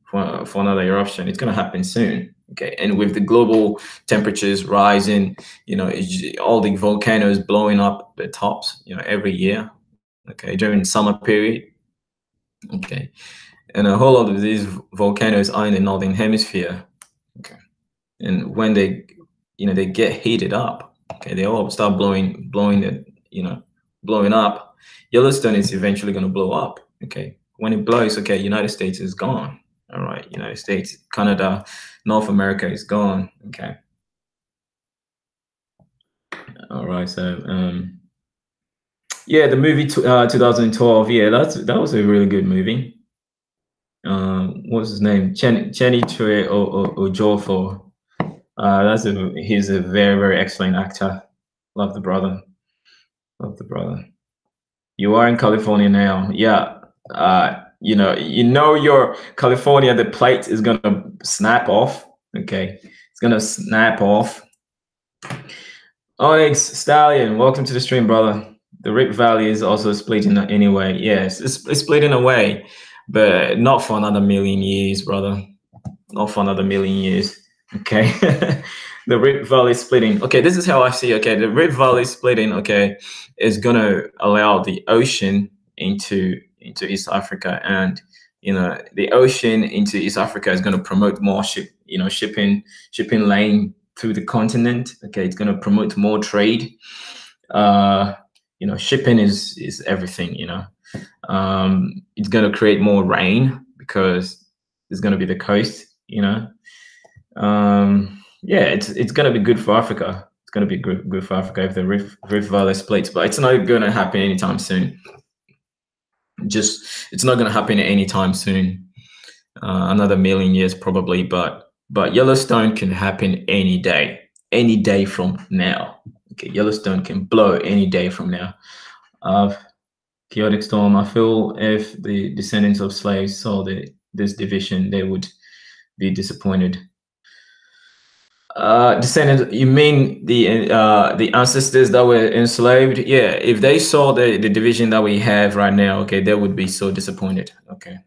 for another eruption. It's gonna happen soon. Okay. And with the global temperatures rising, all the volcanoes blowing up the tops, every year. Okay. During summer period. Okay. And a whole lot of these volcanoes are in the northern hemisphere. Okay. And when they get heated up, okay, they all start blowing up. Yellowstone is eventually going to blow up. Okay. When it blows, okay, United States is gone. All right. United States, Canada, North America is gone. Okay. All right. So, yeah, the movie 2012. Yeah, that was a really good movie. What's his name? Chenny Chue Ojofo. He's a very, very excellent actor. Love the brother. Love the brother. You are in California now. Yeah. Your California, the plate is gonna snap off. Okay. It's gonna snap off. Onyx Stallion, welcome to the stream, brother. The Rift Valley is also split in any way. Yes, it's split in a way, but not for another million years, brother. Not for another million years. Okay. The Rift Valley splitting. Okay, this is how I see. Okay, the Rift Valley splitting. Okay, is gonna allow the ocean into East Africa, and the ocean into East Africa is gonna promote more shipping lane through the continent. Okay, it's gonna promote more trade. Shipping is everything. It's gonna create more rain because it's gonna be the coast. Yeah, it's gonna be good for Africa. It's gonna be good for Africa if the Rift Valley splits, but it's not gonna happen anytime soon. It's not gonna happen anytime soon. Another million years probably, but Yellowstone can happen any day from now. Okay, Yellowstone can blow any day from now. Chaotic storm. I feel if the descendants of slaves saw this division, they would be disappointed. Descendants, you mean the ancestors that were enslaved? Yeah, if they saw the division that we have right now, okay, they would be so disappointed. Okay,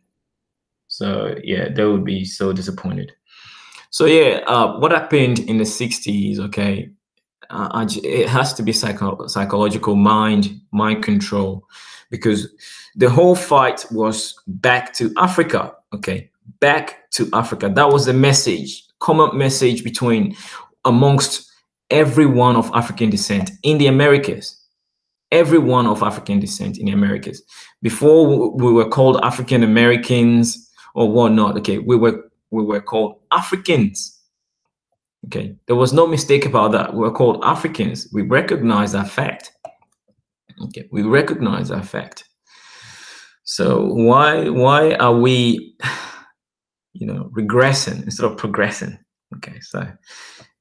so yeah, they would be so disappointed. So yeah, what happened in the 60s? Okay, it has to be psychological mind control, because the whole fight was back to Africa. Okay, back to Africa. That was the message, common message amongst everyone of African descent in the Americas. Everyone of African descent in the Americas. Before we were called African Americans or whatnot. Okay, we were called Africans. Okay, there was no mistake about that. We were called Africans. We recognize that fact. Okay, we recognize that fact. So why are we, regressing instead of progressing? Okay, so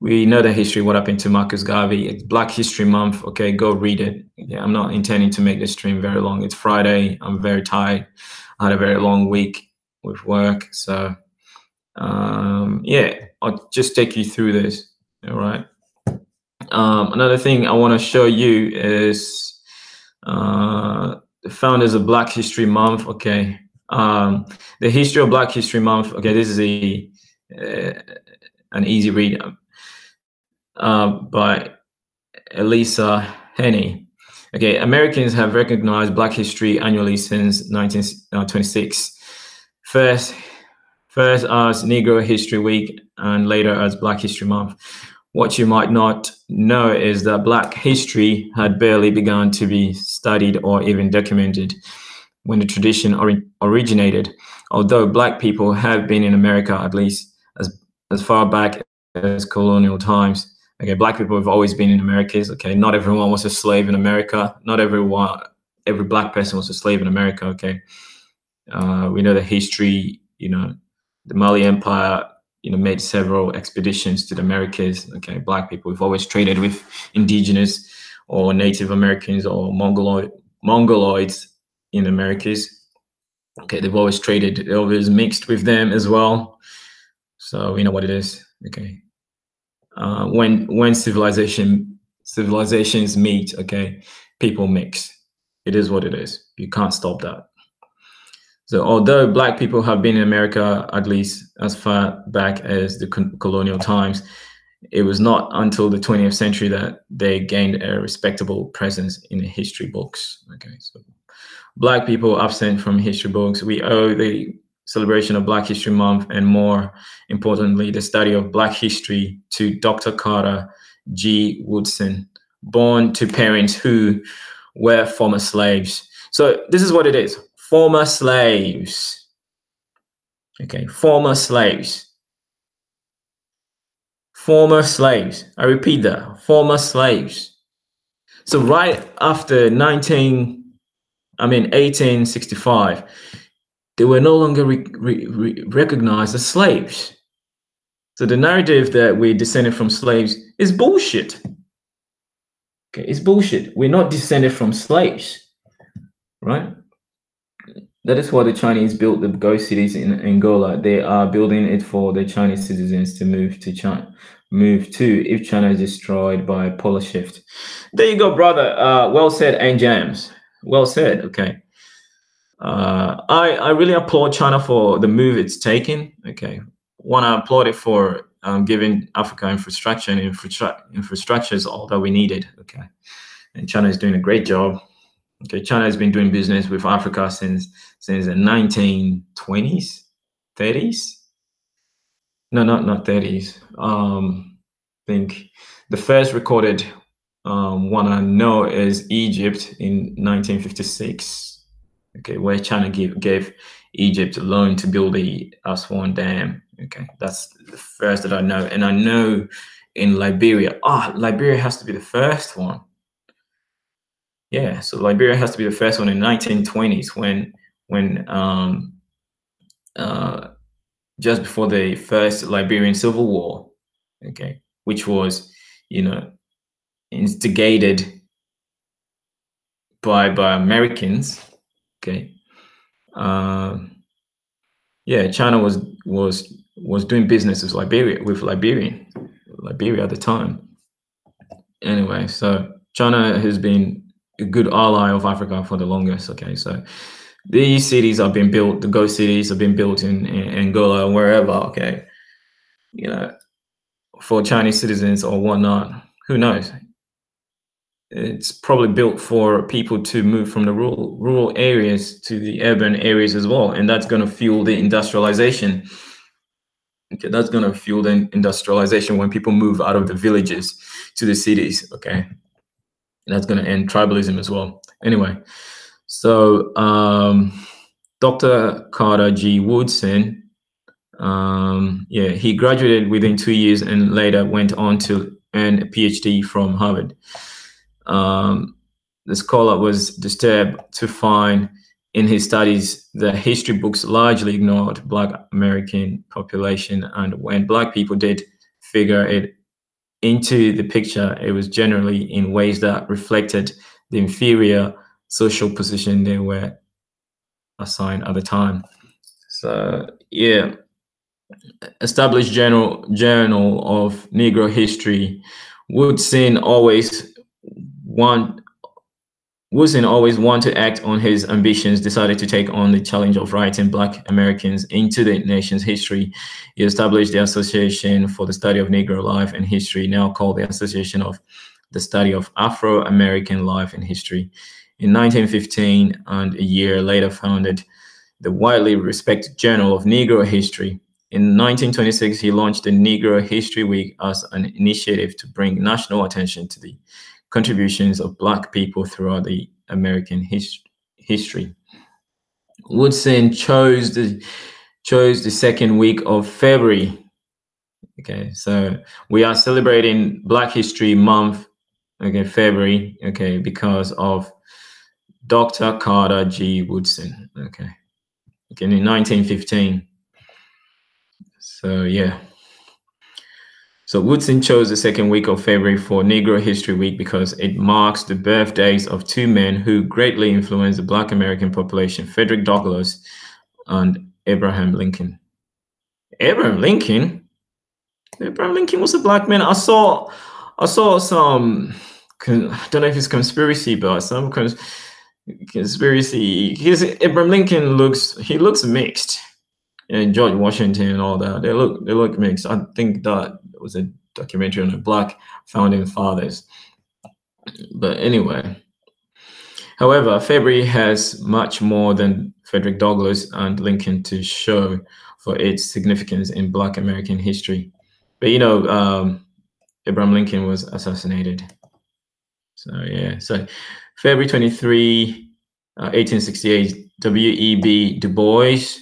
we know the history. What happened to Marcus Garvey? It's Black History Month. Okay, go read it. Okay, I'm not intending to make this stream very long. It's Friday. I'm very tired. I had a very long week with work, so yeah, I'll just take you through this. All right. Another thing I want to show you is the founders of Black History Month. Okay. The history of Black History Month. Okay, this is an easy read by Elisa Henney. Okay, Americans have recognized Black history annually since 1926. First as Negro History Week and later as Black History Month. What you might not know is that Black history had barely begun to be studied or even documented when the tradition originated. Although Black people have been in America at least as far back as colonial times. Okay, Black people have always been in Americas. Okay, not everyone was a slave in America. Not every Black person was a slave in America. Okay, we know the history. The Mali Empire, made several expeditions to the Americas. Okay, Black people have always traded with indigenous or Native Americans or Mongoloids in the Americas. Okay, they've always traded, they always mixed with them as well. So we know what it is. Okay, when civilizations meet, okay, people mix. It is what it is. You can't stop that. So although Black people have been in America at least as far back as the colonial times, it was not until the 20th century that they gained a respectable presence in the history books. Okay, so Black people absent from history books. We owe the celebration of Black History Month and, more importantly, the study of Black history to Dr. Carter G. Woodson, born to parents who were former slaves. So this is what it is. Former slaves. Okay, former slaves. Former slaves. I repeat that. Former slaves. So right after 1865, they were no longer recognized as slaves. So the narrative that we descended from slaves is bullshit. Okay, it's bullshit. We're not descended from slaves, right? That is why the Chinese built the ghost cities in Angola. They are building it for the Chinese citizens to move to China, if China is destroyed by polar shift. There you go, brother. Well said, and James. Well said. Okay. I really applaud China for the move it's taken. Okay. One, I applaud it for giving Africa infrastructure, and infrastructure is all that we needed. Okay. And China is doing a great job. Okay, China has been doing business with Africa since the 1920s, 30s. No, not 30s. I think the first recorded one I know is Egypt in 1956. Okay, where China gave Egypt a loan to build the Aswan Dam. Okay, that's the first that I know, and I know in Liberia. Liberia has to be the first one. Yeah, so Liberia has to be the first one in 1920s when just before the first Liberian Civil War, okay, which was, instigated by Americans, okay. Yeah, China was doing business with Liberia at the time. Anyway, so China has been a good ally of Africa for the longest. Okay, so these cities have been built, the ghost cities have been built in Angola, wherever. Okay, for Chinese citizens or whatnot. Who knows? It's probably built for people to move from the rural areas to the urban areas as well, and that's going to fuel the industrialization. Okay, that's going to fuel the industrialization when people move out of the villages to the cities. Okay. That's going to end tribalism as well. Anyway, so Dr. Carter G. Woodson, he graduated within 2 years and later went on to earn a PhD from Harvard. The scholar was disturbed to find in his studies that history books largely ignored Black American population, and when Black people did figure it into the picture, it was generally in ways that reflected the inferior social position they were assigned at the time. So yeah, established Journal of Negro History. Woodson always want to act on his ambitions, decided to take on the challenge of writing Black Americans into the nation's history. He established the Association for the Study of Negro Life and History, now called the Association of the Study of Afro-American Life and History. In 1915, and a year later, founded the widely respected Journal of Negro History. In 1926, he launched the Negro History Week as an initiative to bring national attention to the contributions of Black people throughout the American history. Woodson chose the second week of February. Okay, so we are celebrating Black History Month, okay, February, okay, because of Dr. Carter G. Woodson, okay, in 1915. So yeah. So Woodson chose the second week of February for Negro History Week because it marks the birthdays of two men who greatly influenced the Black American population, Frederick Douglass and Abraham Lincoln. Abraham Lincoln? Abraham Lincoln was a black man. I saw some, I don't know if it's conspiracy, but some conspiracy, because Abraham Lincoln looks mixed. And George Washington and all that, they look mixed. I think that was a documentary on the black founding fathers. But anyway, however, February has much more than Frederick Douglass and Lincoln to show for its significance in Black American history. But you know, Abraham Lincoln was assassinated. So yeah, so February 23, 1868, W.E.B. Du Bois,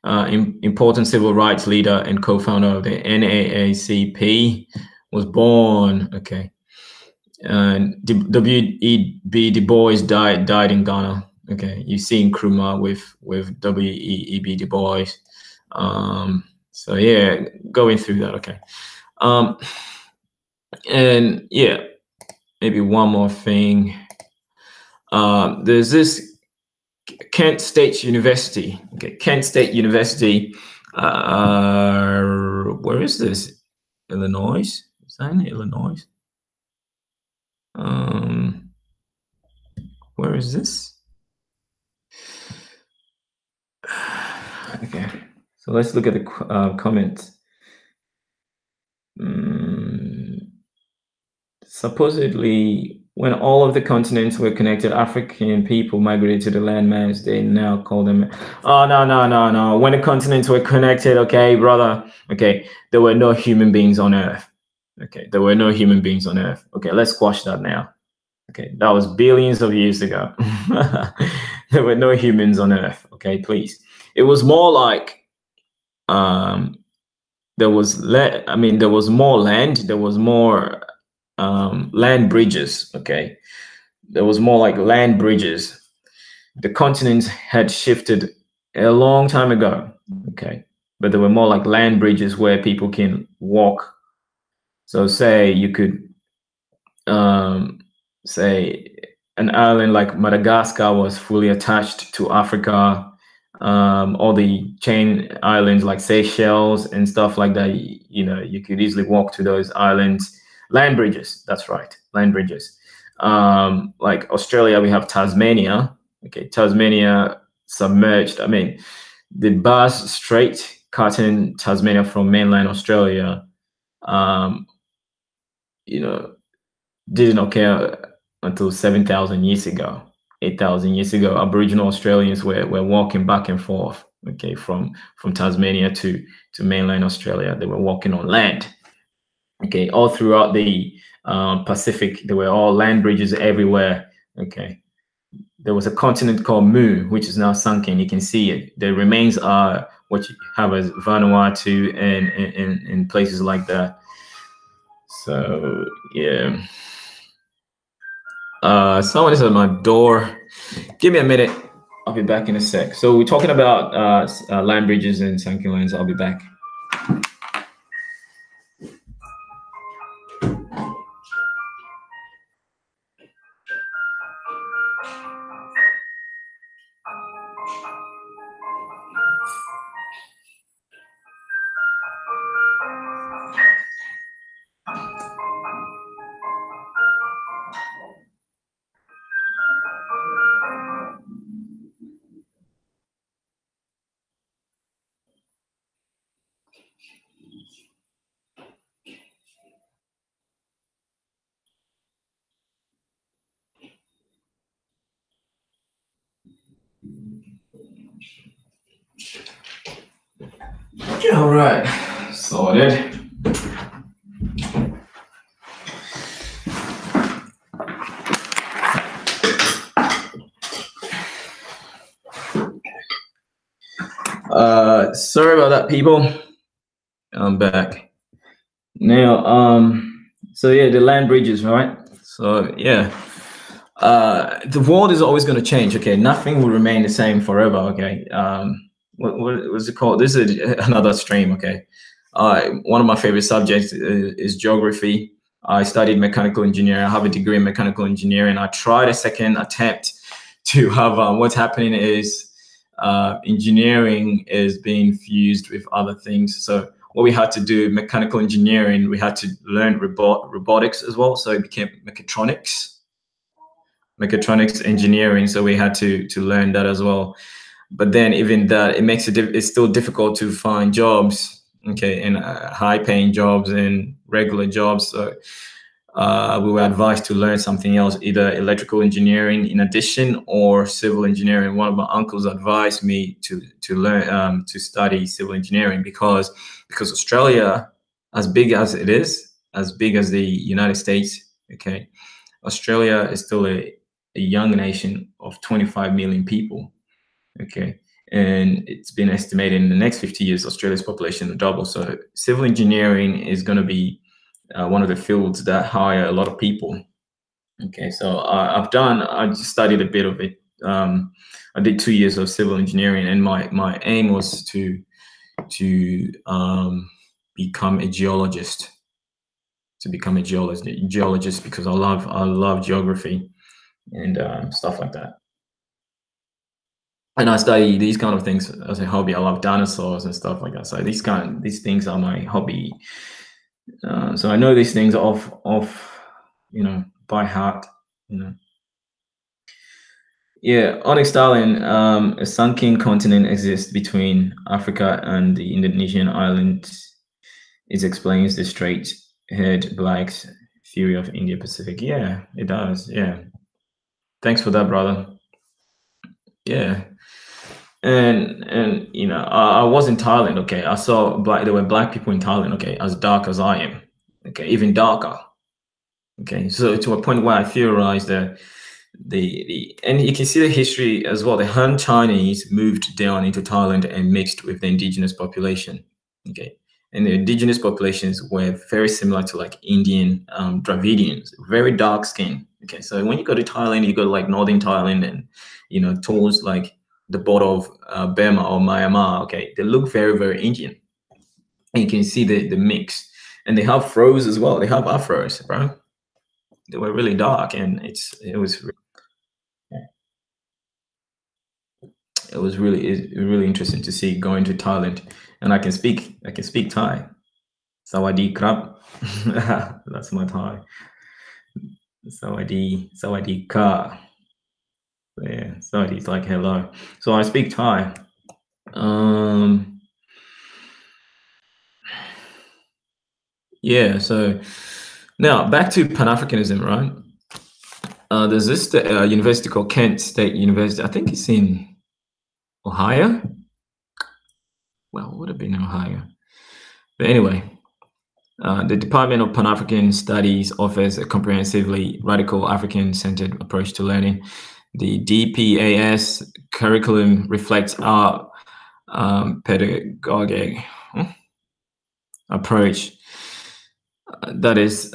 important civil rights leader and co-founder of the NAACP, was born. Okay, and W.E.B. Du Bois died in Ghana. Okay, you see Nkrumah with W.E.B. Du Bois. So yeah, going through that. Okay, and yeah, maybe one more thing. There's this Kent State University. Okay, Kent State University. Where is this? Illinois? Is that in Illinois? Where is this? Okay, so let's look at the comments. Supposedly, when all of the continents were connected, African people migrated to the landmass. They now call them. Oh, no. When the continents were connected, okay, brother. Okay, there were no human beings on Earth. Okay, there were no human beings on Earth. Okay, let's squash that now. Okay, that was billions of years ago. There were no humans on Earth. Okay, please. It was more like there was more land. There was more land bridges. Okay, there was more like land bridges. The continents had shifted a long time ago. Okay, but there were more like land bridges where people can walk. So say you could say an island like Madagascar was fully attached to Africa. All the chain islands like Seychelles and stuff like that, you know, you could easily walk to those islands. Land bridges, that's right, land bridges. Like Australia, we have Tasmania. Okay, Tasmania submerged. I mean, the Bass Strait cutting Tasmania from mainland Australia, you know, didn't occur until 7,000 years ago. 8,000 years ago, Aboriginal Australians were walking back and forth, okay, from Tasmania to mainland Australia. They were walking on land, okay, all throughout the Pacific. There were all land bridges everywhere, okay. There was a continent called Mu, which is now sunken. You can see it. The remains are what you have as Vanuatu and places like that. So yeah. Someone is at my door. Give me a minute. I'll be back in a sec. So we're talking about land bridges and sunken lands. I'll be back. All right, sorted. Sorry about that, people. I'm back now. So yeah, the land bridges, right? So yeah, the world is always going to change. Okay, nothing will remain the same forever. Okay. What was it called? This is another stream. Okay. One of my favorite subjects is geography. I studied mechanical engineering. I have a degree in mechanical engineering. I tried a second attempt to have what's happening is engineering is being fused with other things. So what we had to do, mechanical engineering, we had to learn robotics as well. So it became mechatronics engineering. So we had to learn that as well. But then even that, it makes it's still difficult to find jobs, okay, and high paying jobs and regular jobs. So we were advised to learn something else, either electrical engineering in addition or civil engineering. One of my uncles advised me to learn to study civil engineering because Australia, as big as it is, as big as the United States, okay, Australia is still a young nation of 25 million people, okay, and it's been estimated in the next 50 years Australia's population will double. So civil engineering is going to be one of the fields that hire a lot of people. Okay, so I just studied a bit of it. I did 2 years of civil engineering, and my aim was to become a geologist. Geologist because I love geography and stuff like that. And I study these kind of things as a hobby. I love dinosaurs and stuff like that. So these things are my hobby. So I know these things off by heart. Yeah, Onyx Darling, a sunken continent exists between Africa and the Indonesian island. It explains the straight-haired blacks' theory of India Pacific. Yeah, it does. Yeah. Thanks for that, brother. Yeah. And I was in Thailand. Okay, I saw there were black people in Thailand. Okay, as dark as I am. Okay, even darker. Okay, so to a point where I theorized that and you can see the history as well. The Han Chinese moved down into Thailand and mixed with the indigenous population. Okay, and the indigenous populations were very similar to like Indian Dravidians, very dark skin. Okay, so when you go to Thailand, you go to like northern Thailand and towards like the border of Burma or Myanmar. Okay, they look very, very Indian, and you can see the mix. And they have fros as well. They have afros, right? They were really dark, and it was really interesting to see going to Thailand. And I can speak Thai. Sawadee krap. That's my Thai. Sawadee ka. Yeah, Sawadee is like hello. So I speak Thai. Yeah, so now back to Pan-Africanism, right? There's this university called Kent State University. I think it's in Ohio. Well, it would have been Ohio. But anyway, the Department of Pan-African Studies offers a comprehensively radical African-centered approach to learning. The DPAS curriculum reflects our pedagogic approach. That is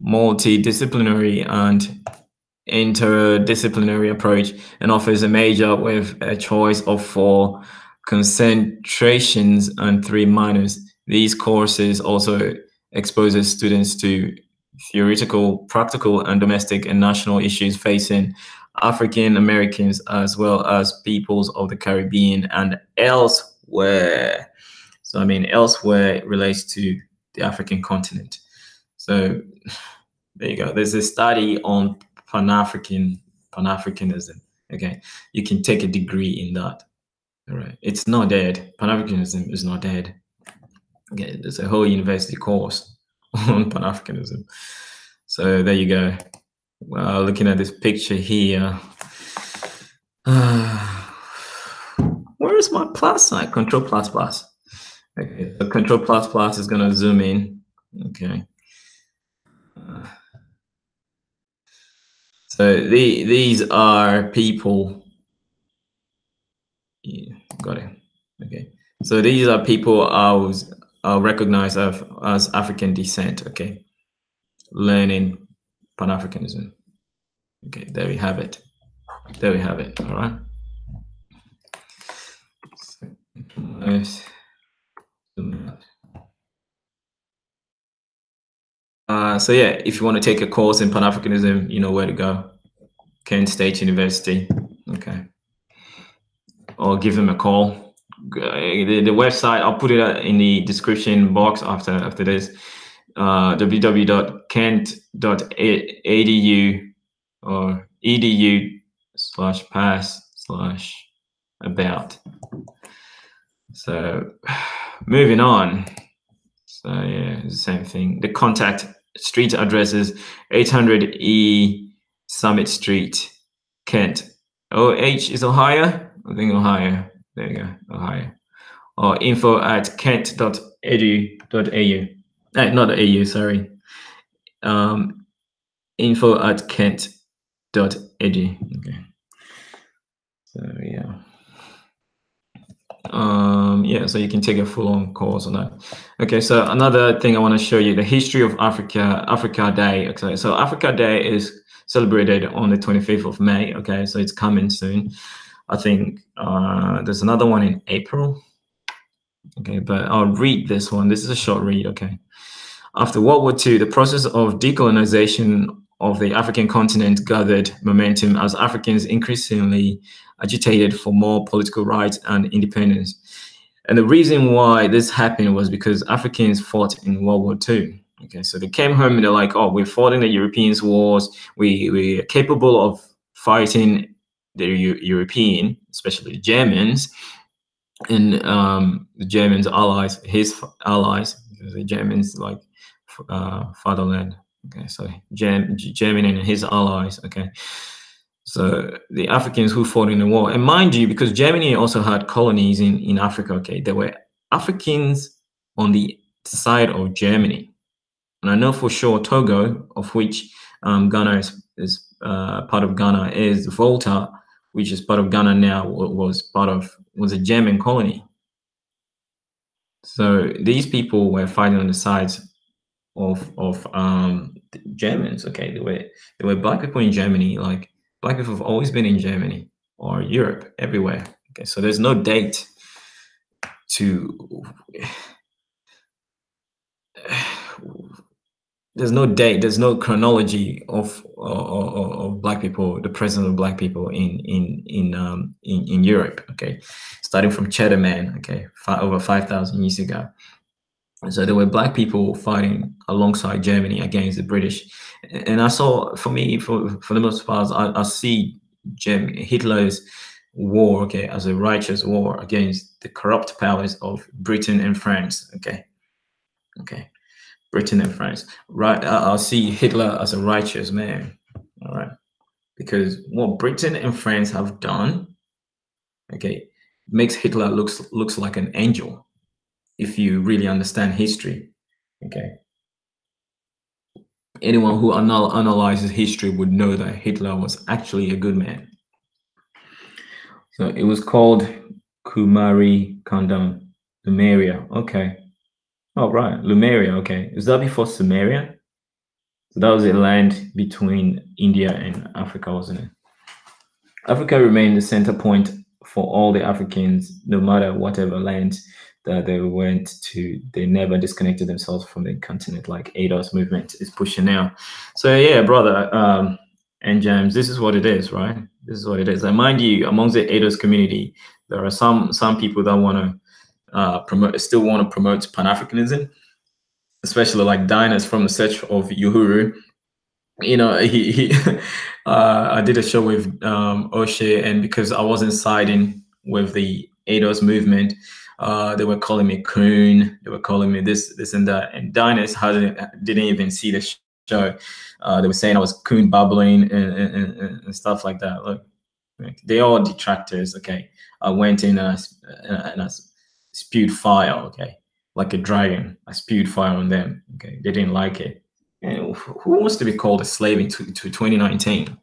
multidisciplinary and interdisciplinary approach, and offers a major with a choice of 4 concentrations and 3 minors. These courses also exposes students to theoretical, practical, and domestic and national issues facing African Americans as well as peoples of the Caribbean and elsewhere. So, I mean, elsewhere relates to the African continent. So there you go. There's a study on Pan-Africanism. Okay, you can take a degree in that. All right, it's not dead. Pan-Africanism is not dead. Okay, there's a whole university course on Pan-Africanism. So there you go. Well, looking at this picture here, where is my plus sign? Control plus plus. Okay, so Control plus plus is gonna zoom in. Okay. So these are people. Yeah, got it. Okay. So these are people I recognize as African descent. Okay. Learning Pan-Africanism. Okay, there we have it. There we have it. All right. So yeah, if you want to take a course in Pan-Africanism, you know where to go. Kent State University. Okay, or give them a call. The website, I'll put it in the description box after this. www.kent.edu or edu/pass/about. So moving on. So yeah, it's the same thing. The contact street address is 800 E Summit Street, Kent. OH is Ohio? I think Ohio. There you go, Ohio. Or info@kent.edu.au. Not AU, sorry. Info@kent.edu. Okay. So yeah. Yeah, so you can take a full-on course on that. Okay, so another thing I want to show you, the history of Africa Day. Okay, so Africa Day is celebrated on the 25th of May. Okay, so it's coming soon. I think there's another one in April. Okay, but I'll read this one. This is a short read. Okay. After World War II, the process of decolonization of the African continent gathered momentum as Africans increasingly agitated for more political rights and independence. And the reason why this happened was because Africans fought in World War II. Okay, so they came home and they're like, oh, we're fighting the Europeans' wars. We're capable of fighting the European, especially the Germans, and the Germans' allies, his allies, the Germans like fatherland. Okay, so Germany and his allies. Okay, so the Africans who fought in the war, and mind you, because Germany also had colonies in Africa. Okay, there were Africans on the side of Germany, and I know for sure Togo, of which Ghana is part of Ghana, is Volta, which is part of Ghana now, was a German colony. So these people were fighting on the sides of Germans. Okay, there were black people in Germany. Like black people have always been in Germany or Europe, everywhere. Okay, so there's no date to there's no chronology of black people, the presence of black people in Europe. Okay, starting from Cheddar Man. Okay, over 5,000 years ago. So there were black people fighting alongside Germany against the British, and I saw, for the most part, I see Hitler's war, okay, as a righteous war against the corrupt powers of Britain and France. Okay, Britain and France. Right, I'll see Hitler as a righteous man. All right, because what Britain and France have done, okay, makes Hitler looks like an angel. If you really understand history, okay. Anyone who analyzes history would know that Hitler was actually a good man. So it was called Kumari Kandam, Lumeria. Okay. Oh, right. Lumeria. Okay. Is that before Sumeria? So that was a land between India and Africa, wasn't it? Africa remained the center point for all the Africans, no matter whatever land that they went to. They never disconnected themselves from the continent, like ADOS movement is pushing now. So yeah, brother, and James, this is what it is, right? This is what it is. And mind you, amongst the ADOS community, there are some people that want to still want to promote Pan-Africanism, especially like Diners from the Search of Uhuru. You know, he I did a show with O'Shea, and because I wasn't siding with the ADOS movement, they were calling me coon. They were calling me this and that. And Diners didn't even see the show. They were saying I was coon babbling and stuff like that. Look, they all detractors. Okay, I went in and I spewed fire. Okay, like a dragon. I spewed fire on them. Okay, they didn't like it. And who wants to be called a slave in 2019?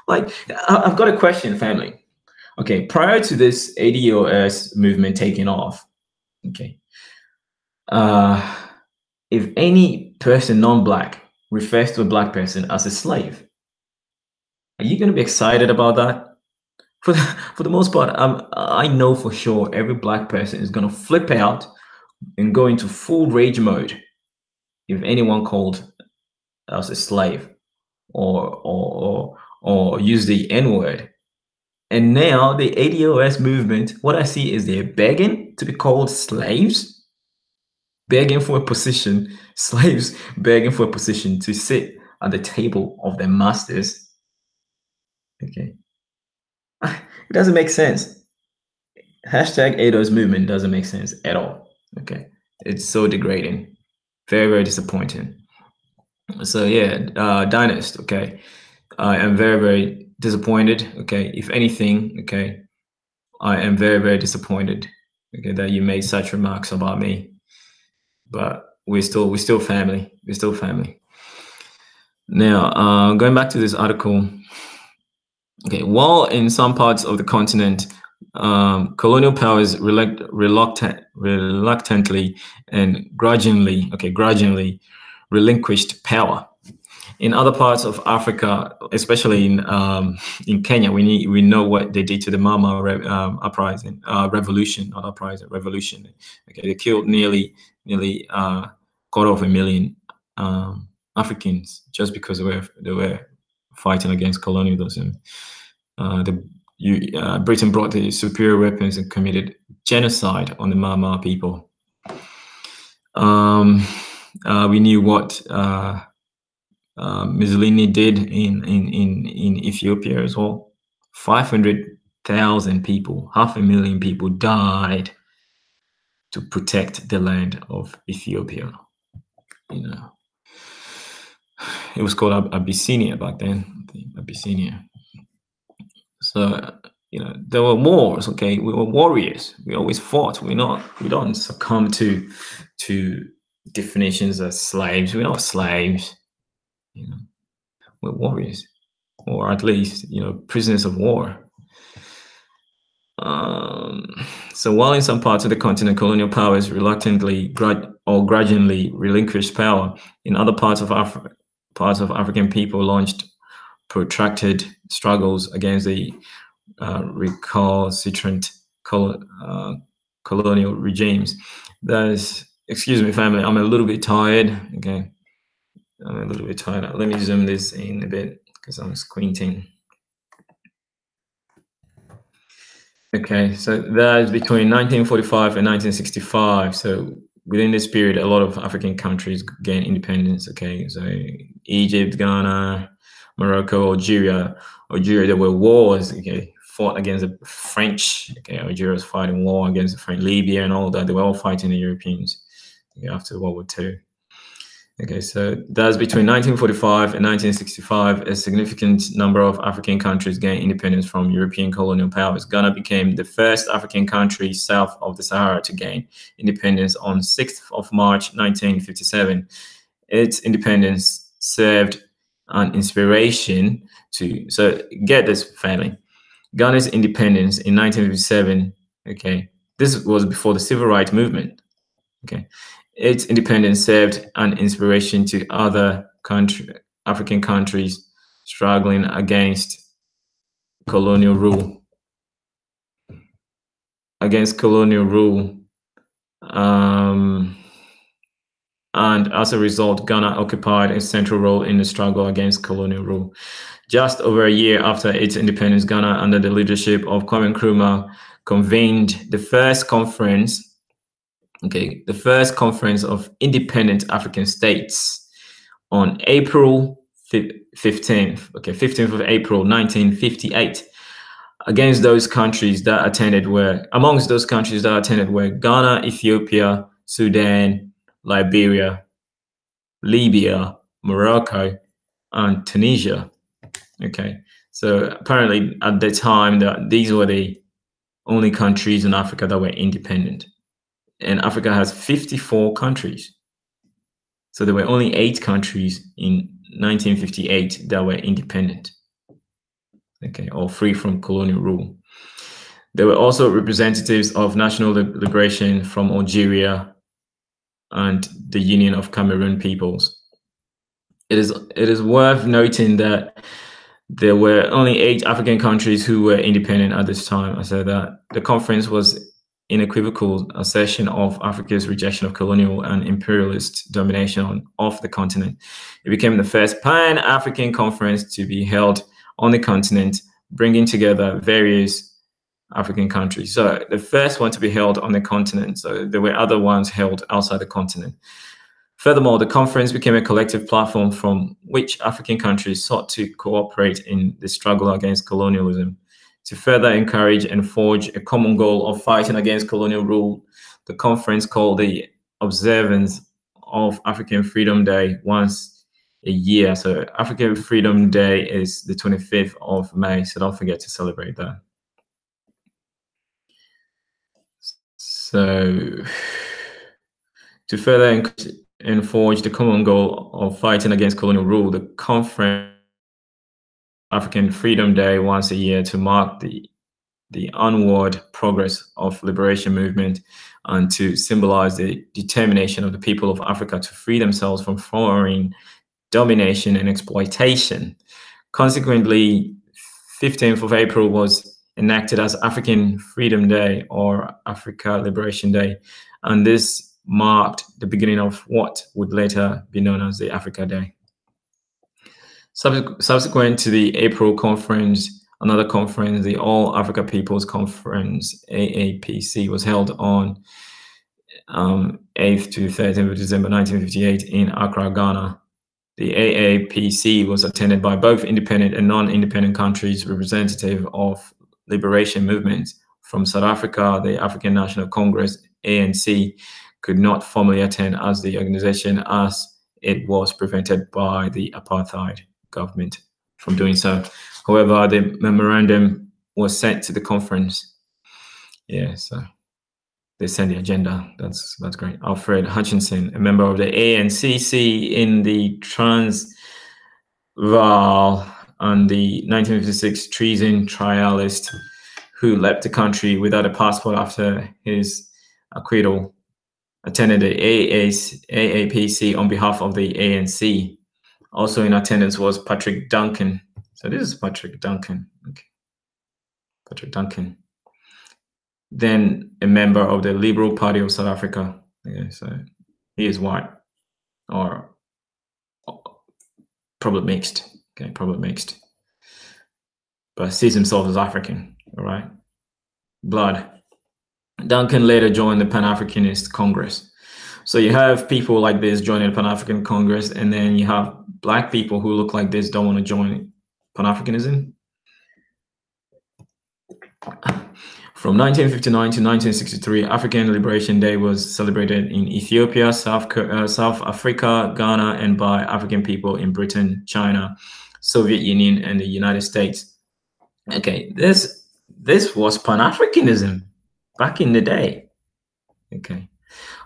Like, I've got a question, family. Okay, prior to this ADOS movement taking off, okay, if any person non-black refers to a black person as a slave, are you going to be excited about that? For the most part, I know for sure every black person is going to flip out and go into full rage mode if anyone called as a slave or use the N-word. And now the ADOS movement, what I see is they're begging to be called slaves, begging for a position, slaves begging for a position to sit at the table of their masters. Okay. It doesn't make sense. Hashtag ADOS movement doesn't make sense at all. Okay. It's so degrading. Very, very disappointing. So yeah, Dynast, okay. I am very, very disappointed. Okay. If anything, okay, I am very, very disappointed. Okay, that you made such remarks about me. But we're still family. We're still family. Now, going back to this article. Okay, while in some parts of the continent, colonial powers reluctantly and grudgingly relinquished power. In other parts of Africa, especially in Kenya, we know what they did to the Mama uprising, revolution. Okay, they killed nearly 250,000 Africans just because they were fighting against colonialism. Britain brought the superior weapons and committed genocide on the Mama people. We knew what Mussolini did in Ethiopia as well. 500,000 people, 500,000 people died to protect the land of Ethiopia. You know, it was called Abyssinia back then. Abyssinia. So there were wars. Okay, we were warriors. We always fought. We don't succumb to definitions as slaves. We're not slaves. We're warriors, or at least prisoners of war. So while in some parts of the continent, colonial powers reluctantly grudgingly relinquished power, in other parts of African people launched protracted struggles against the recalcitrant colonial regimes. Excuse me, family, I'm a little bit tired. Okay, I'm a little bit tired. Let me zoom this in a bit because I'm squinting. Okay, so that is between 1945 and 1965. So within this period, a lot of African countries gained independence. Okay, so Egypt, Ghana, Morocco, Algeria, there were wars. Okay, fought against the French. Okay, Algeria was fighting war against the French, Libya, and all that. They were all fighting the Europeans after World War II. Okay, so that's between 1945 and 1965. A significant number of African countries gained independence from European colonial powers. Ghana became the first African country south of the Sahara to gain independence on 6th of March 1957. Its independence served an inspiration to, so get this, family, Ghana's independence in 1957, okay, this was before the civil rights movement, okay. Its independence served an inspiration to other African countries struggling against colonial rule. And as a result, Ghana occupied a central role in the struggle against colonial rule. Just over a year after its independence, Ghana, under the leadership of Kwame Nkrumah, convened the first conference of independent African states on April 15th, 15th of April, 1958. Amongst those countries that attended were Ghana, Ethiopia, Sudan, Liberia, Libya, Morocco, and Tunisia. Okay, so apparently at the time these were the only countries in Africa that were independent. And Africa has 54 countries. So there were only 8 countries in 1958 that were independent, okay, or free from colonial rule. There were also representatives of national liberation from Algeria and the Union of Cameroon Peoples. It is worth noting that there were only 8 African countries who were independent at this time. I said that the conference was unequivocal assertion of Africa's rejection of colonial and imperialist domination of the continent. It became the first Pan-African conference to be held on the continent bringing together various African countries. So the first one to be held on the continent. So there were other ones held outside the continent. Furthermore, the conference became a collective platform from which African countries sought to cooperate in the struggle against colonialism. To further encourage and forge a common goal of fighting against colonial rule, the conference called the observance of African Freedom Day once a year. So African Freedom Day is the 25th of May, so don't forget to celebrate that. So to further and forge the common goal of fighting against colonial rule, the conference African Freedom Day once a year to mark the onward progress of liberation movement and to symbolize the determination of the people of Africa to free themselves from foreign domination and exploitation. Consequently, 15th of April was enacted as African Freedom Day or Africa Liberation Day, and this marked the beginning of what would later be known as the Africa Day. Subsequent to the April conference, another conference, the All Africa Peoples Conference, AAPC, was held on 8th to 13th of December 1958 in Accra, Ghana. The AAPC was attended by both independent and non-independent countries representative of liberation movements. From South Africa, the African National Congress, ANC, could not formally attend as the organization as it was prevented by the apartheid government from doing so. However, the memorandum was sent to the conference. Yeah, so they sent the agenda. That's great. Alfred Hutchinson, a member of the ANCC in the Transvaal and the 1956 treason trialist who left the country without a passport after his acquittal, attended the AAPC on behalf of the ANC. Also in attendance was Patrick Duncan. So this is Patrick Duncan. Okay. Patrick Duncan. Then a member of the Liberal Party of South Africa. Okay, so he is white or probably mixed. Okay, probably mixed. But sees himself as African, all right? Blood. Duncan later joined the Pan-Africanist Congress. So you have people like this joining the Pan-African Congress, and then you have Black people who look like this don't want to join Pan-Africanism. From 1959 to 1963, African Liberation Day was celebrated in Ethiopia, South Africa, Ghana, and by African people in Britain, China, Soviet Union, and the United States. Okay, this was Pan-Africanism back in the day. Okay.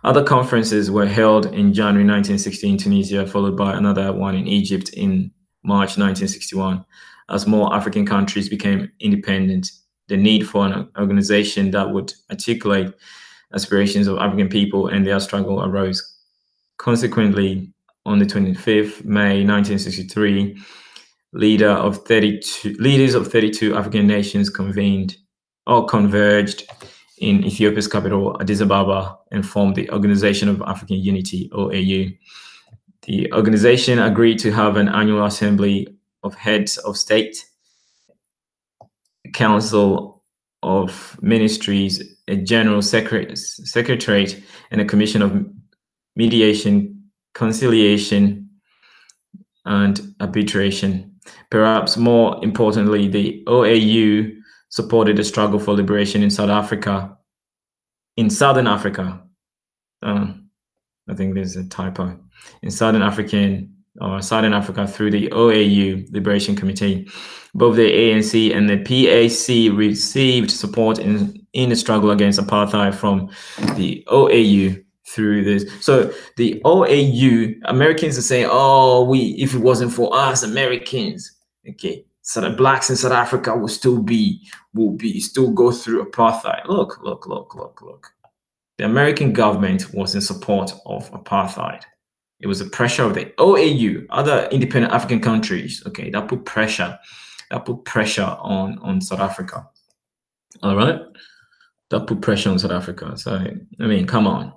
Other conferences were held in January 1960 in Tunisia, followed by another one in Egypt in March 1961. As more African countries became independent, the need for an organization that would articulate aspirations of African people and their struggle arose. Consequently, on the 25th May 1963, leaders of 32 African nations converged in Ethiopia's capital, Addis Ababa, and formed the Organization of African Unity, OAU. The organization agreed to have an annual assembly of heads of state, a council of ministries, a general secretariat, and a commission of mediation, conciliation, and arbitration. Perhaps more importantly, the OAU supported the struggle for liberation in Southern Africa. I think there's a typo. In Southern Africa through the OAU Liberation Committee. Both the ANC and the PAC received support in the struggle against apartheid from the OAU through this. So the OAU, Americans are saying, oh, if it wasn't for us Americans, okay, so the blacks in South Africa will still go through apartheid. Look. The American government was in support of apartheid. It was the pressure of the OAU, other independent African countries, okay, that put pressure on South Africa. All right? That put pressure on South Africa. So, I mean, come on.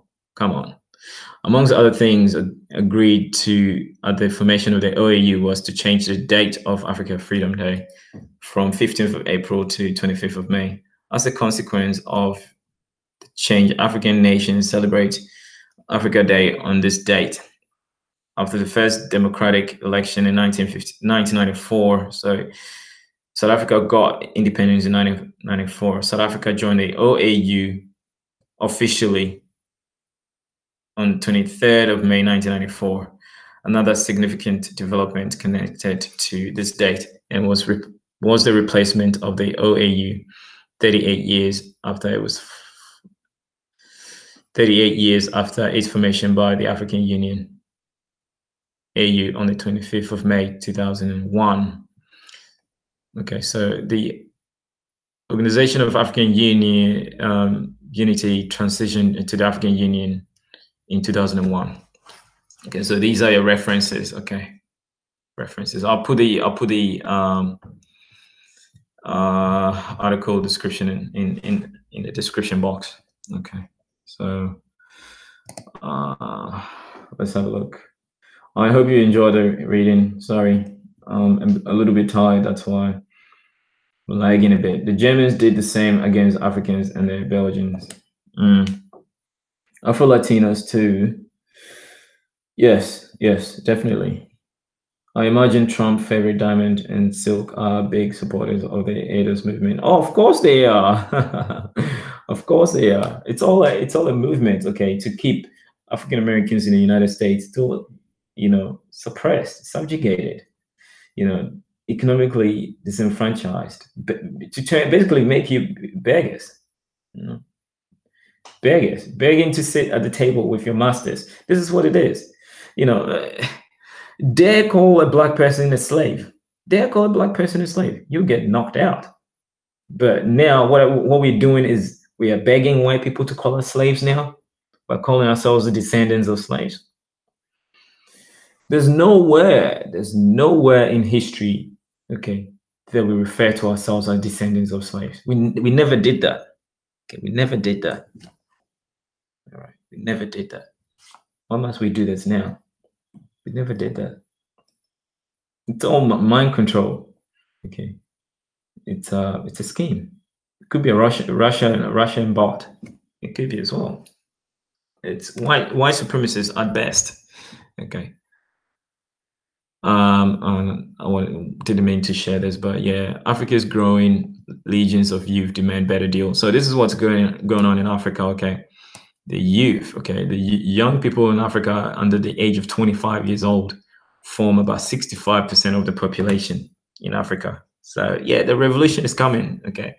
Amongst other things, agreed to at the formation of the OAU was to change the date of Africa Freedom Day from 15th of April to 25th of May. As a consequence of the change, African nations celebrate Africa Day on this date. After the first democratic election in 1994, so South Africa got independence in 1994. South Africa joined the OAU officially on 23rd of May 1994. Another significant development connected to this date and was the replacement of the OAU 38 years after its formation by the African Union AU on the 25th of May 2001. Okay, so the Organization of African Union Unity transitioned to the African Union in 2001. Okay, so these are your references. Okay, references. I'll put the article description in the description box. Okay, so let's have a look. I hope you enjoyed the reading. Sorry, I'm a little bit tired. That's why I'm lagging a bit. The Germans did the same against Africans and the Belgians. Afro-Latinos too. Yes, definitely. I imagine Trump, Favorite Diamond, and Silk are big supporters of the ADOS movement. Oh, of course they are. Of course they are. It's all a movement, okay, to keep African Americans in the United States still, suppressed, subjugated, economically disenfranchised, to basically make you beggars, begging to sit at the table with your masters. This is what it is. Dare call a black person a slave. Dare call a black person a slave. You get knocked out. But now what we're doing is we are begging white people to call us slaves now by calling ourselves the descendants of slaves. There's nowhere in history, okay, that we refer to ourselves as descendants of slaves. We never did that. Okay, we never did that. All right, we never did that. Why must we do this now? We never did that. It's all mind control. Okay, it's a scheme. It could be a Russian bot. It could be as well. It's white supremacists at best. Okay. I didn't mean to share this, but yeah, Africa is growing. Legions of youth demand better deals. So this is what's going on in Africa. Okay, the youth. Okay, the young people in Africa under the age of 25 years old form about 65% of the population in Africa. So yeah, the revolution is coming. Okay,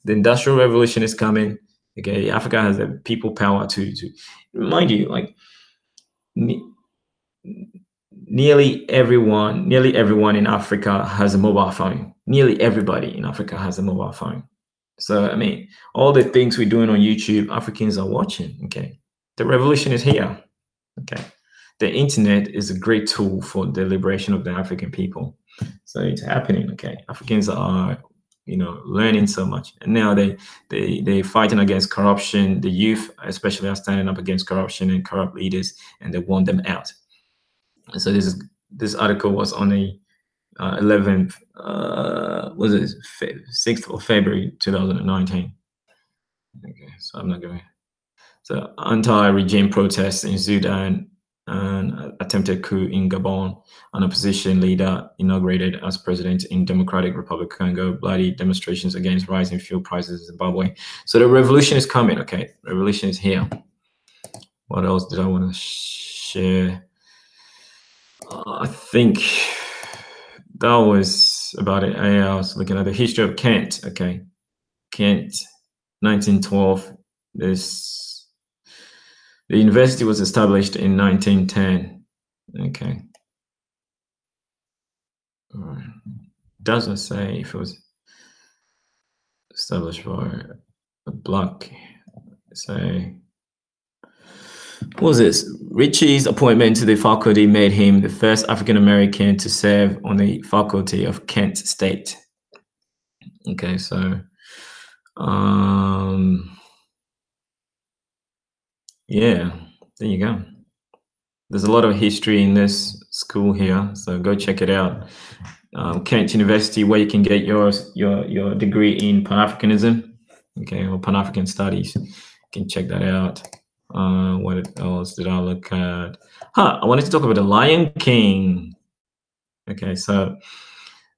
the industrial revolution is coming. Okay, Africa has the people power to remind you, like nearly everyone in Africa has a mobile phone. Nearly everybody in Africa has a mobile phone. So, I mean, all the things we're doing on YouTube, Africans are watching, okay? The revolution is here, okay? The internet is a great tool for the liberation of the African people. So it's happening, okay? Africans are, learning so much. And now they're fighting against corruption. The youth, especially, are standing up against corruption and corrupt leaders, and they want them out. And so this article was on the 11th, was it 6th of February 2019? Okay, so I'm not going. So anti-regime protests in Sudan and attempted coup in Gabon. An opposition leader inaugurated as president in Democratic Republic of Congo. Bloody demonstrations against rising fuel prices in Zimbabwe. So the revolution is coming. Okay, revolution is here. What else did I want to share? I think that was about it. I was looking at the history of Kent. Okay, Kent, 1912. The university was established in 1910. Okay. All right. Doesn't say if it was established by a black. Say, what was this? Ritchie's appointment to the faculty made him the first African American to serve on the faculty of Kent State. Okay, so yeah. there you go. There's a lot of history in this school here, so go check it out. Kent University, where you can get your degree in Pan-Africanism, okay, or Pan-African Studies. You can check that out. What else did I look at? I wanted to talk about the Lion King. Okay, so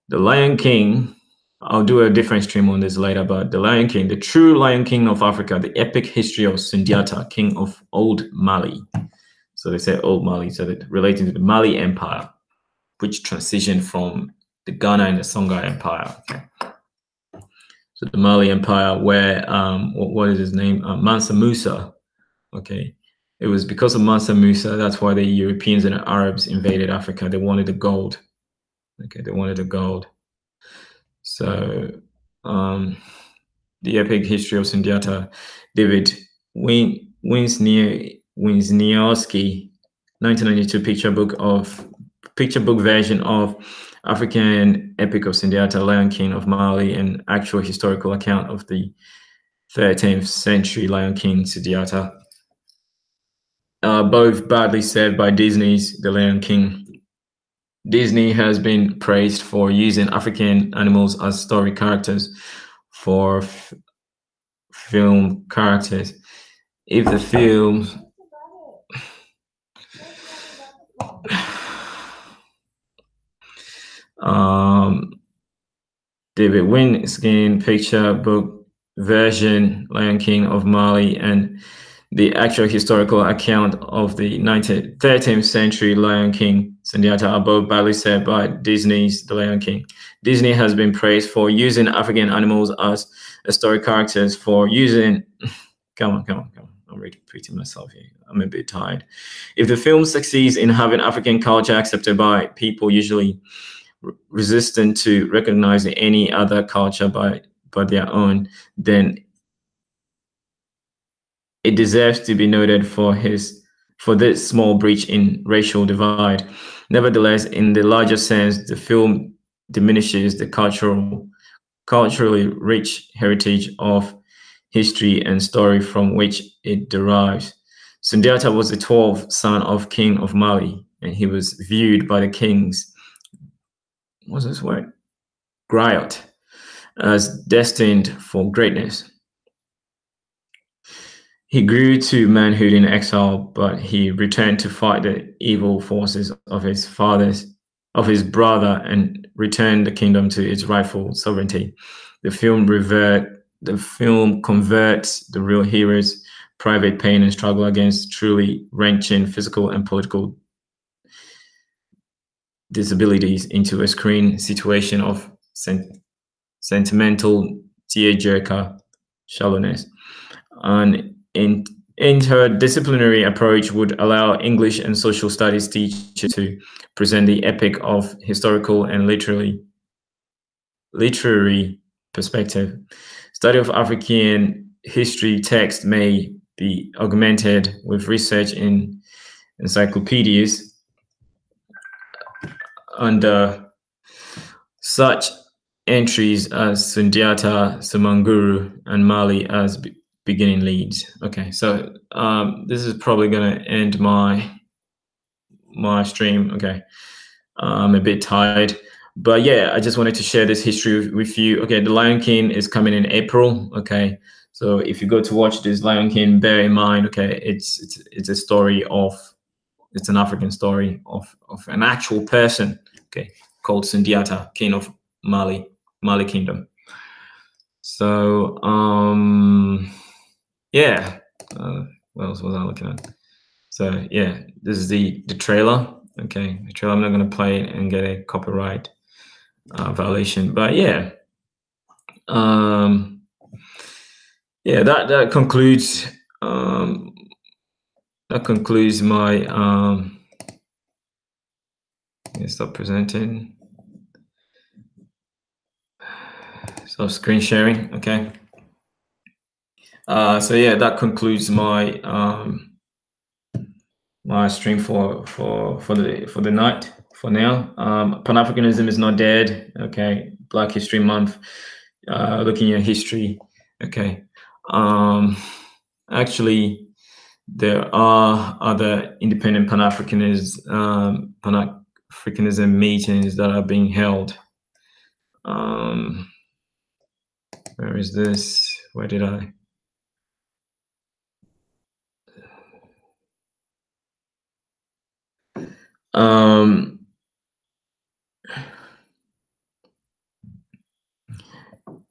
the Lion King, I'll do a different stream on this later, but the Lion King, the true Lion King of Africa, the epic history of Sundiata, king of Old Mali. So they say Old Mali, so that relating to the Mali Empire, which transitioned from the Ghana and the Songhai Empire. Okay. So the Mali Empire, where what is his name? Mansa Musa. Okay. It was because of Mansa Musa, that's why the Europeans and the Arabs invaded Africa. They wanted the gold. Okay, they wanted the gold. So the epic history of Sundiata, David Wisniewski, 1992 picture book version of African epic of Sundiata, Lion King of Mali, and actual historical account of the 13th century Lion King Sundiata. Both badly served by Disney's The Lion King. Disney has been praised for using African animals as story characters for film characters. If the film David Winskin picture book version Lion King of Mali and the actual historical account of the 13th century Lion King Sundiata are both badly served by Disney's The Lion King. Disney has been praised for using African animals as story characters, for using come on, I'm repeating myself here. I'm a bit tired. If the film succeeds in having African culture accepted by people usually resistant to recognizing any other culture but their own, then it deserves to be noted for this small breach in racial divide. Nevertheless, in the larger sense, the film diminishes the culturally rich heritage of history and story from which it derives. Sundiata was the 12th son of King of Mali, and he was viewed by the kings, what's this word? Griot, as destined for greatness. He grew to manhood in exile, but he returned to fight the evil forces of his brother, and returned the kingdom to its rightful sovereignty. The film converts the real hero's private pain and struggle against truly wrenching physical and political disabilities into a screen situation of sentimental tearjerker shallowness. An interdisciplinary approach would allow English and social studies teachers to present the epic of historical and literary perspective. Study of African history text may be augmented with research in encyclopedias under such entries as Sundiata, Sumanguru, and Mali as beginning leads. Okay, so this is probably going to end my stream. Okay, I'm a bit tired, but yeah, I just wanted to share this history with you. Okay, The Lion King is coming in April. Okay, so if you go to watch this Lion King, bear in mind, okay, it's a story of, it's an African story of an actual person, okay, called Sundiata, king of Mali Kingdom. So yeah, what else was I looking at? So yeah, this is the trailer. Okay, the trailer. I'm not going to play it and get a copyright violation, but yeah, yeah, that concludes my stop presenting. Stop screen sharing. Okay. So yeah, that concludes my my stream for the night. For now, Pan-Africanism is not dead. Okay, Black History Month. Looking at history. Okay. Actually, there are other independent Pan-Africanism meetings that are being held. Where is this? Where did I?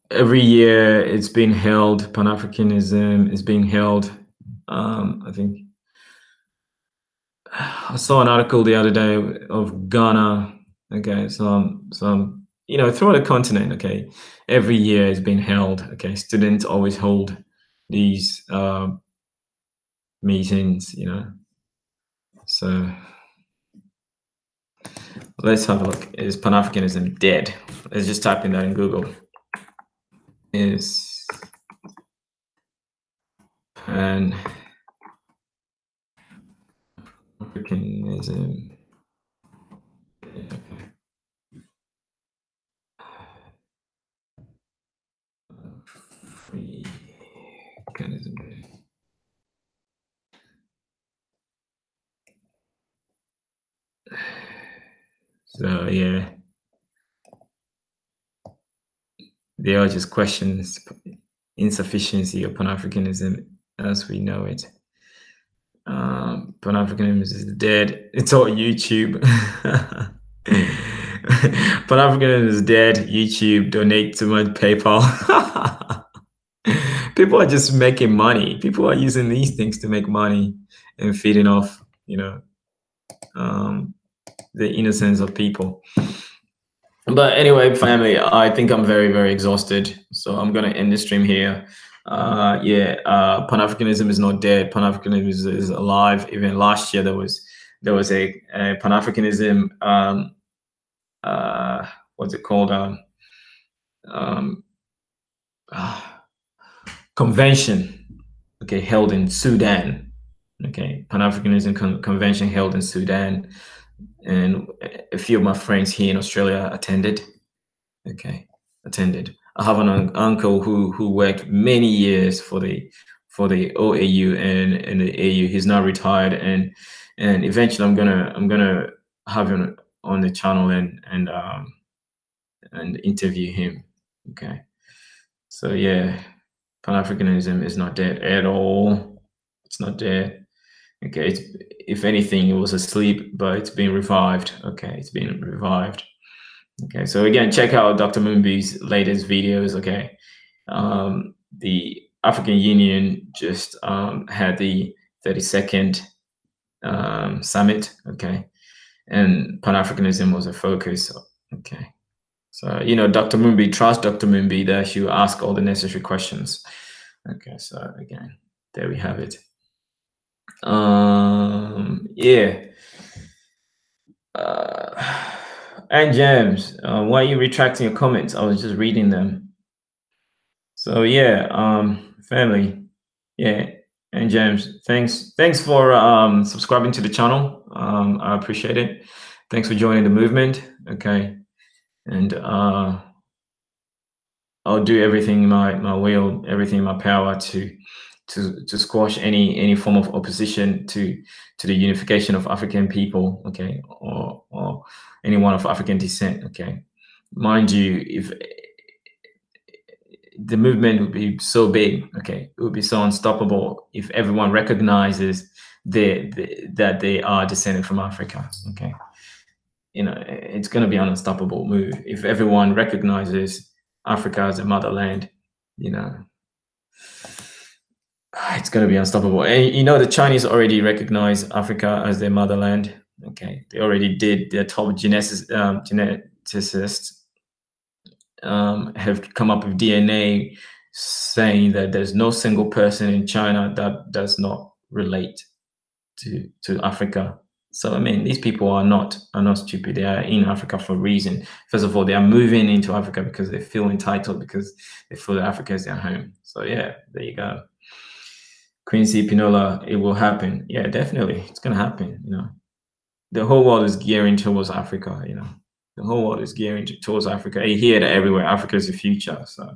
Every year it's been held. Pan-Africanism is being held. I think I saw an article the other day of Ghana. Okay, some throughout the continent. Okay, every year it's been held. Okay, students always hold these meetings. So let's have a look. Is Pan-Africanism dead? Let's just type in that in Google. Is Pan-Africanism Africanism. So yeah, they are just questions insufficiency of Pan-Africanism as we know it. Pan-Africanism is dead. It's all YouTube. Pan-Africanism is dead. YouTube, donate to my PayPal. People are just making money. People are using these things to make money and feeding off, the innocence of people. But anyway, family, I think I'm very, very exhausted. So I'm going to end the stream here. Pan-Africanism is not dead. Pan-Africanism is alive. Even last year, there was a Pan-Africanism, what's it called? Convention, okay, held in Sudan. Okay, Pan-Africanism convention held in Sudan. And a few of my friends here in Australia attended. I have an uncle who worked many years for the OAU and the AU. He's now retired, and eventually I'm gonna have him on the channel and interview him. Okay, so yeah, Pan-Africanism is not dead at all. It's not dead. Okay, if anything, it was asleep, but it's been revived. Okay, it's been revived. Okay, so again, check out Dr. Mumbi's latest videos. Okay, the African Union just had the 32nd summit. Okay, and Pan-Africanism was a focus. Okay, so Dr. Mumbi, trust Dr. Mumbi that she will ask all the necessary questions. Okay, so again, there we have it. Yeah. And James, why are you retracting your comments? I was just reading them. So yeah, family, yeah, and James, thanks for subscribing to the channel. I appreciate it. Thanks for joining the movement. Okay, and I'll do everything in my will, everything in my power to squash any form of opposition to the unification of African people, okay, or anyone of African descent, okay. Mind you, if the movement would be so big, okay, it would be so unstoppable if everyone recognizes that they are descended from Africa, okay. It's going to be an unstoppable move if everyone recognizes Africa as a motherland, it's going to be unstoppable. And the Chinese already recognize Africa as their motherland. Okay, they already did. Their top geneticists have come up with DNA saying that there's no single person in China that does not relate to Africa. So I mean, these people are not stupid. They are in Africa for a reason. First of all, they are moving into Africa because they feel entitled, because they feel that Africa is their home. So yeah, there you go. Quincy Pinola, it will happen. Yeah, definitely, it's gonna happen. The whole world is gearing towards Africa. The whole world is gearing towards Africa. I hear that everywhere. Africa is the future. So,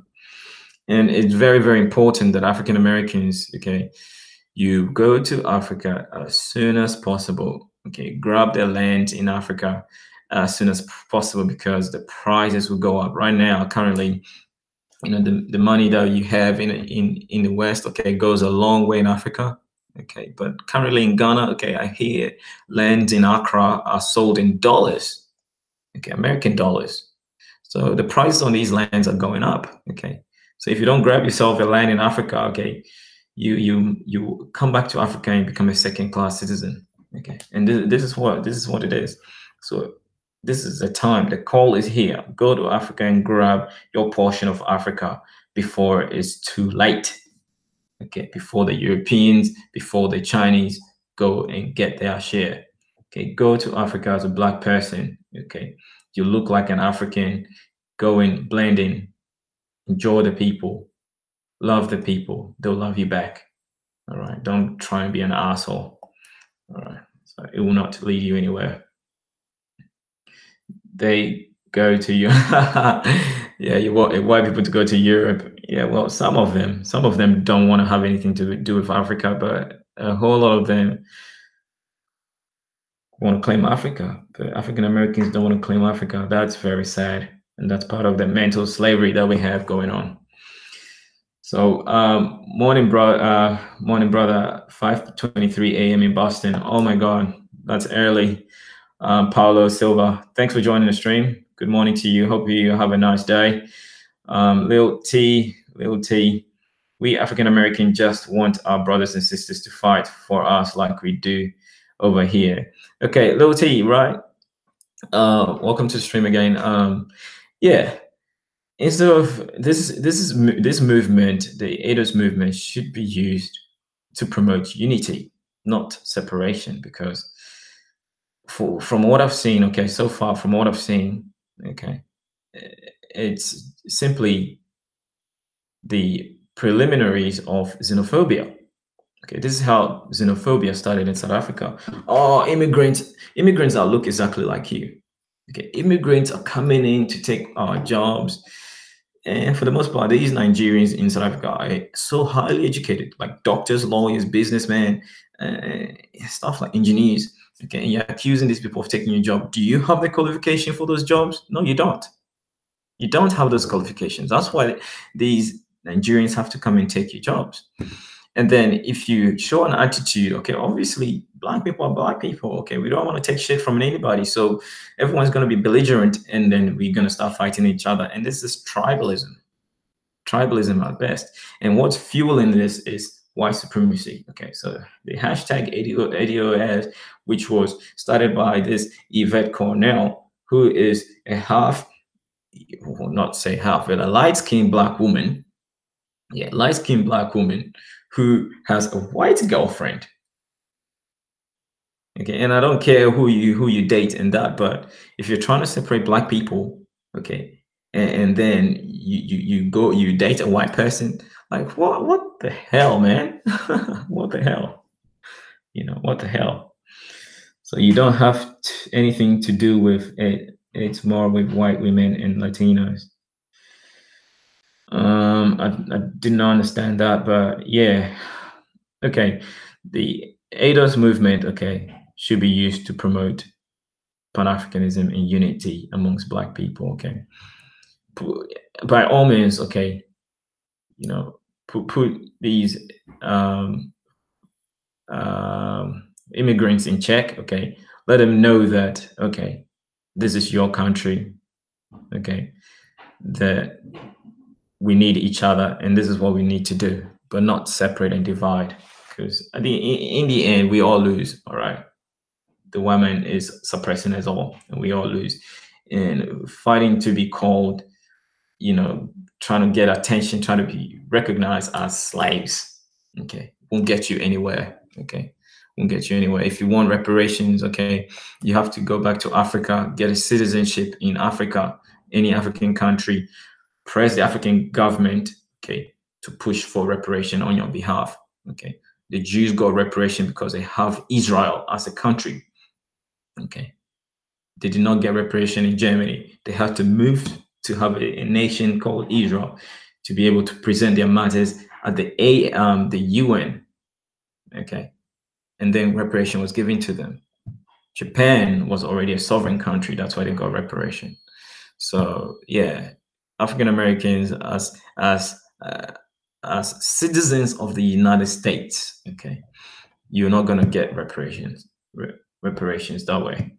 and it's very, very important that African Americans, okay, You go to Africa as soon as possible. Okay, grab the land in Africa as soon as possible because the prices will go up. Right now, currently, the money that you have in the West, okay, goes a long way in Africa. Okay, but currently in Ghana, okay, I hear lands in Accra are sold in dollars. Okay, American dollars. So the prices on these lands are going up. Okay, so if you don't grab yourself a land in Africa, okay, you come back to Africa and become a second-class citizen. Okay, and this is what it is. So this is the time. The call is here. Go to Africa and grab your portion of Africa before it's too late. Okay, before the Europeans, before the Chinese go and get their share. Okay, go to Africa as a Black person. Okay, you look like an African. Go in, blend in, enjoy the people, love the people. They'll love you back. All right, don't try and be an asshole. All right, so it will not lead you anywhere. They go to you. Yeah, you want white people to go to Europe. Yeah, well, some of them don't want to have anything to do with Africa, but a whole lot of them want to claim Africa. But African Americans don't want to claim Africa. That's very sad, and that's part of the mental slavery that we have going on. So, morning, brother. 5:23 a.m. in Boston. Oh my God, that's early. Paulo Silva, thanks for joining the stream. Good morning to you. Hope you have a nice day. Lil T, we African American just want our brothers and sisters to fight for us like we do over here. Okay, Lil T, right? Welcome to the stream again. Yeah, instead of this movement, the ADOS movement should be used to promote unity, not separation, because from what I've seen, okay, so far from what I've seen, okay, it's simply the preliminaries of xenophobia. Okay, this is how xenophobia started in South Africa. Oh, immigrants that look exactly like you. Okay, immigrants are coming in to take our jobs. And for the most part, these Nigerians in South Africa are so highly educated, like doctors, lawyers, businessmen, stuff like engineers. Okay, and you're accusing these people of taking your job. Do you have the qualification for those jobs? No, you don't. You don't have those qualifications. That's why these Nigerians have to come and take your jobs. And then if you show an attitude, okay, obviously Black people are Black people. Okay, we don't want to take shit from anybody. So everyone's going to be belligerent, and then we're going to start fighting each other. And this is tribalism at best. And what's fueling this is white supremacy. Okay, so the hashtag ADOS, which was started by this Yvette Cornell, who is a half, well, not say half, but a light-skinned Black woman. Yeah, light-skinned Black woman who has a white girlfriend. Okay, and I don't care who you date and that, but if you're trying to separate Black people, okay, and then you date a white person, like what the hell, man? What the hell? What the hell? So you don't have anything to do with it. It's more with white women and Latinos. I didn't understand that, but yeah. Okay, the ADOS movement, okay, should be used to promote Pan-Africanism and unity amongst Black people, okay. By all means, okay, put these immigrants in check, okay. Let them know that, okay, this is your country, okay, that we need each other and this is what we need to do, but not separate and divide, because I think in the end we all lose. All right, the woman is suppressing us all and we all lose, and fighting to be called, trying to get attention, trying to be recognized as slaves, okay, won't get you anywhere. Okay, won't get you anywhere. If you want reparations, okay, you have to go back to Africa, get a citizenship in Africa, any African country, press the African government, okay, to push for reparation on your behalf. Okay, the Jews got reparation because they have Israel as a country. Okay, they did not get reparation in Germany. They had to move to have a nation called Israel to be able to present their matters at the UN. Okay, and then reparation was given to them. Japan was already a sovereign country. That's why they got reparation. So yeah, African Americans as citizens of the United States, okay, you're not gonna get reparations that way.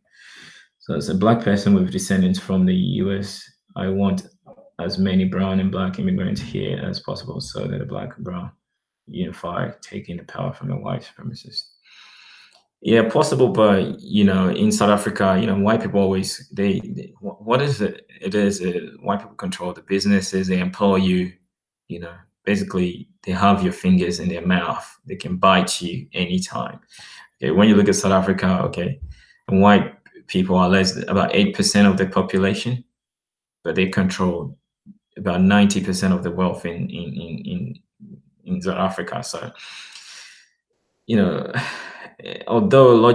So as a black person with descendants from the U.S., I want as many brown and black immigrants here as possible, so that the black and brown unify, taking the power from the white supremacists. Yeah, possible, but in South Africa, white people always what is it? It is white people control the businesses, they employ you, you know. Basically, they have your fingers in their mouth. They can bite you anytime. Okay, when you look at South Africa, okay, and white people are about 8% of the population, but they control about 90% of the wealth in South Africa. So, you know, although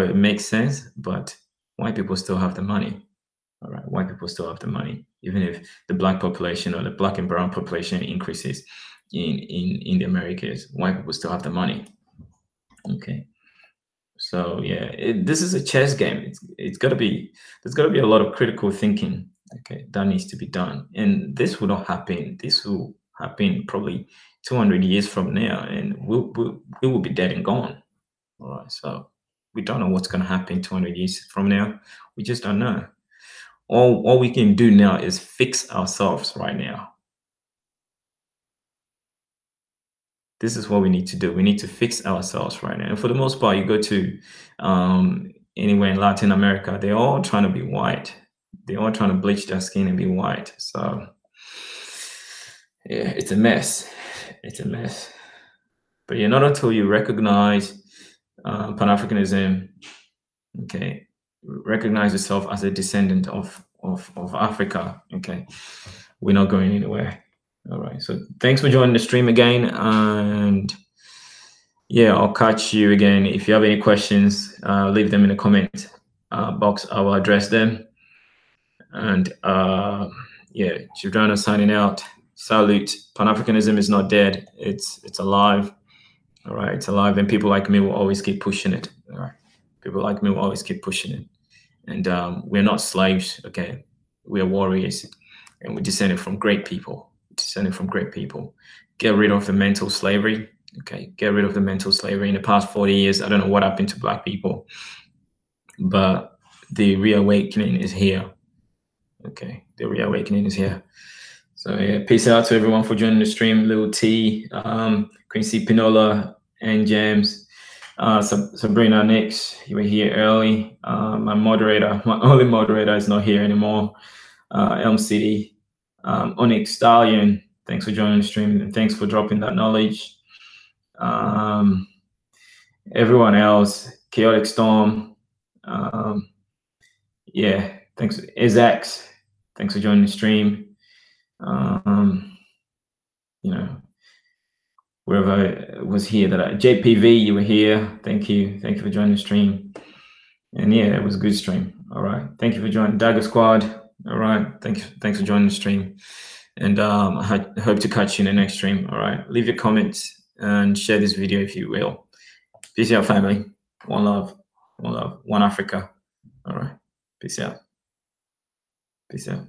it makes sense, but white people still have the money. All right, white people still have the money, even if the black population or the black and brown population increases in the Americas. White people still have the money. Okay, so yeah, this is a chess game. There's got to be a lot of critical thinking. Okay, that needs to be done, and this will not happen. This will happen probably 200 years from now, and we will be dead and gone. All right, so we don't know what's going to happen 200 years from now. We just don't know. All we can do now is fix ourselves right now. This is what we need to do. We need to fix ourselves right now. And for the most part, you go to anywhere in Latin America, they're all trying to be white. They're all trying to bleach their skin and be white. So yeah, it's a mess. It's a mess. But yeah, not until you recognize Pan-Africanism, okay, recognize yourself as a descendant of Africa, okay, we're not going anywhere. All right, so thanks for joining the stream again, and yeah, I'll catch you again. If you have any questions, leave them in the comment box. I will address them. And yeah, Giordano signing out. Salute. Pan-Africanism is not dead. It's alive. All right, it's alive, and people like me will always keep pushing it. All right, people like me will always keep pushing it. And we're not slaves. Okay, we are warriors, and we're descended from great people. Descended from great people. Get rid of the mental slavery. Okay, get rid of the mental slavery. In the past 40 years, I don't know what happened to black people, but the reawakening is here. Okay, the reawakening is here. So yeah, peace out to everyone for joining the stream. Little T, Quincy Pinola, and James, Sabrina Nix, you were here early. My only moderator is not here anymore. Elm City, Onyx Stallion, thanks for joining the stream, and thanks for dropping that knowledge. Everyone else, Chaotic Storm, yeah, thanks. Isaac's, thanks for joining the stream. Whoever was here JPV, you were here. Thank you for joining the stream. And yeah, it was a good stream. All right, thank you for joining Dagger Squad. All right, thanks for joining the stream. And I hope to catch you in the next stream. All right, leave your comments and share this video if you will. Peace out, family. One love, one Africa. All right, peace out. Peace out.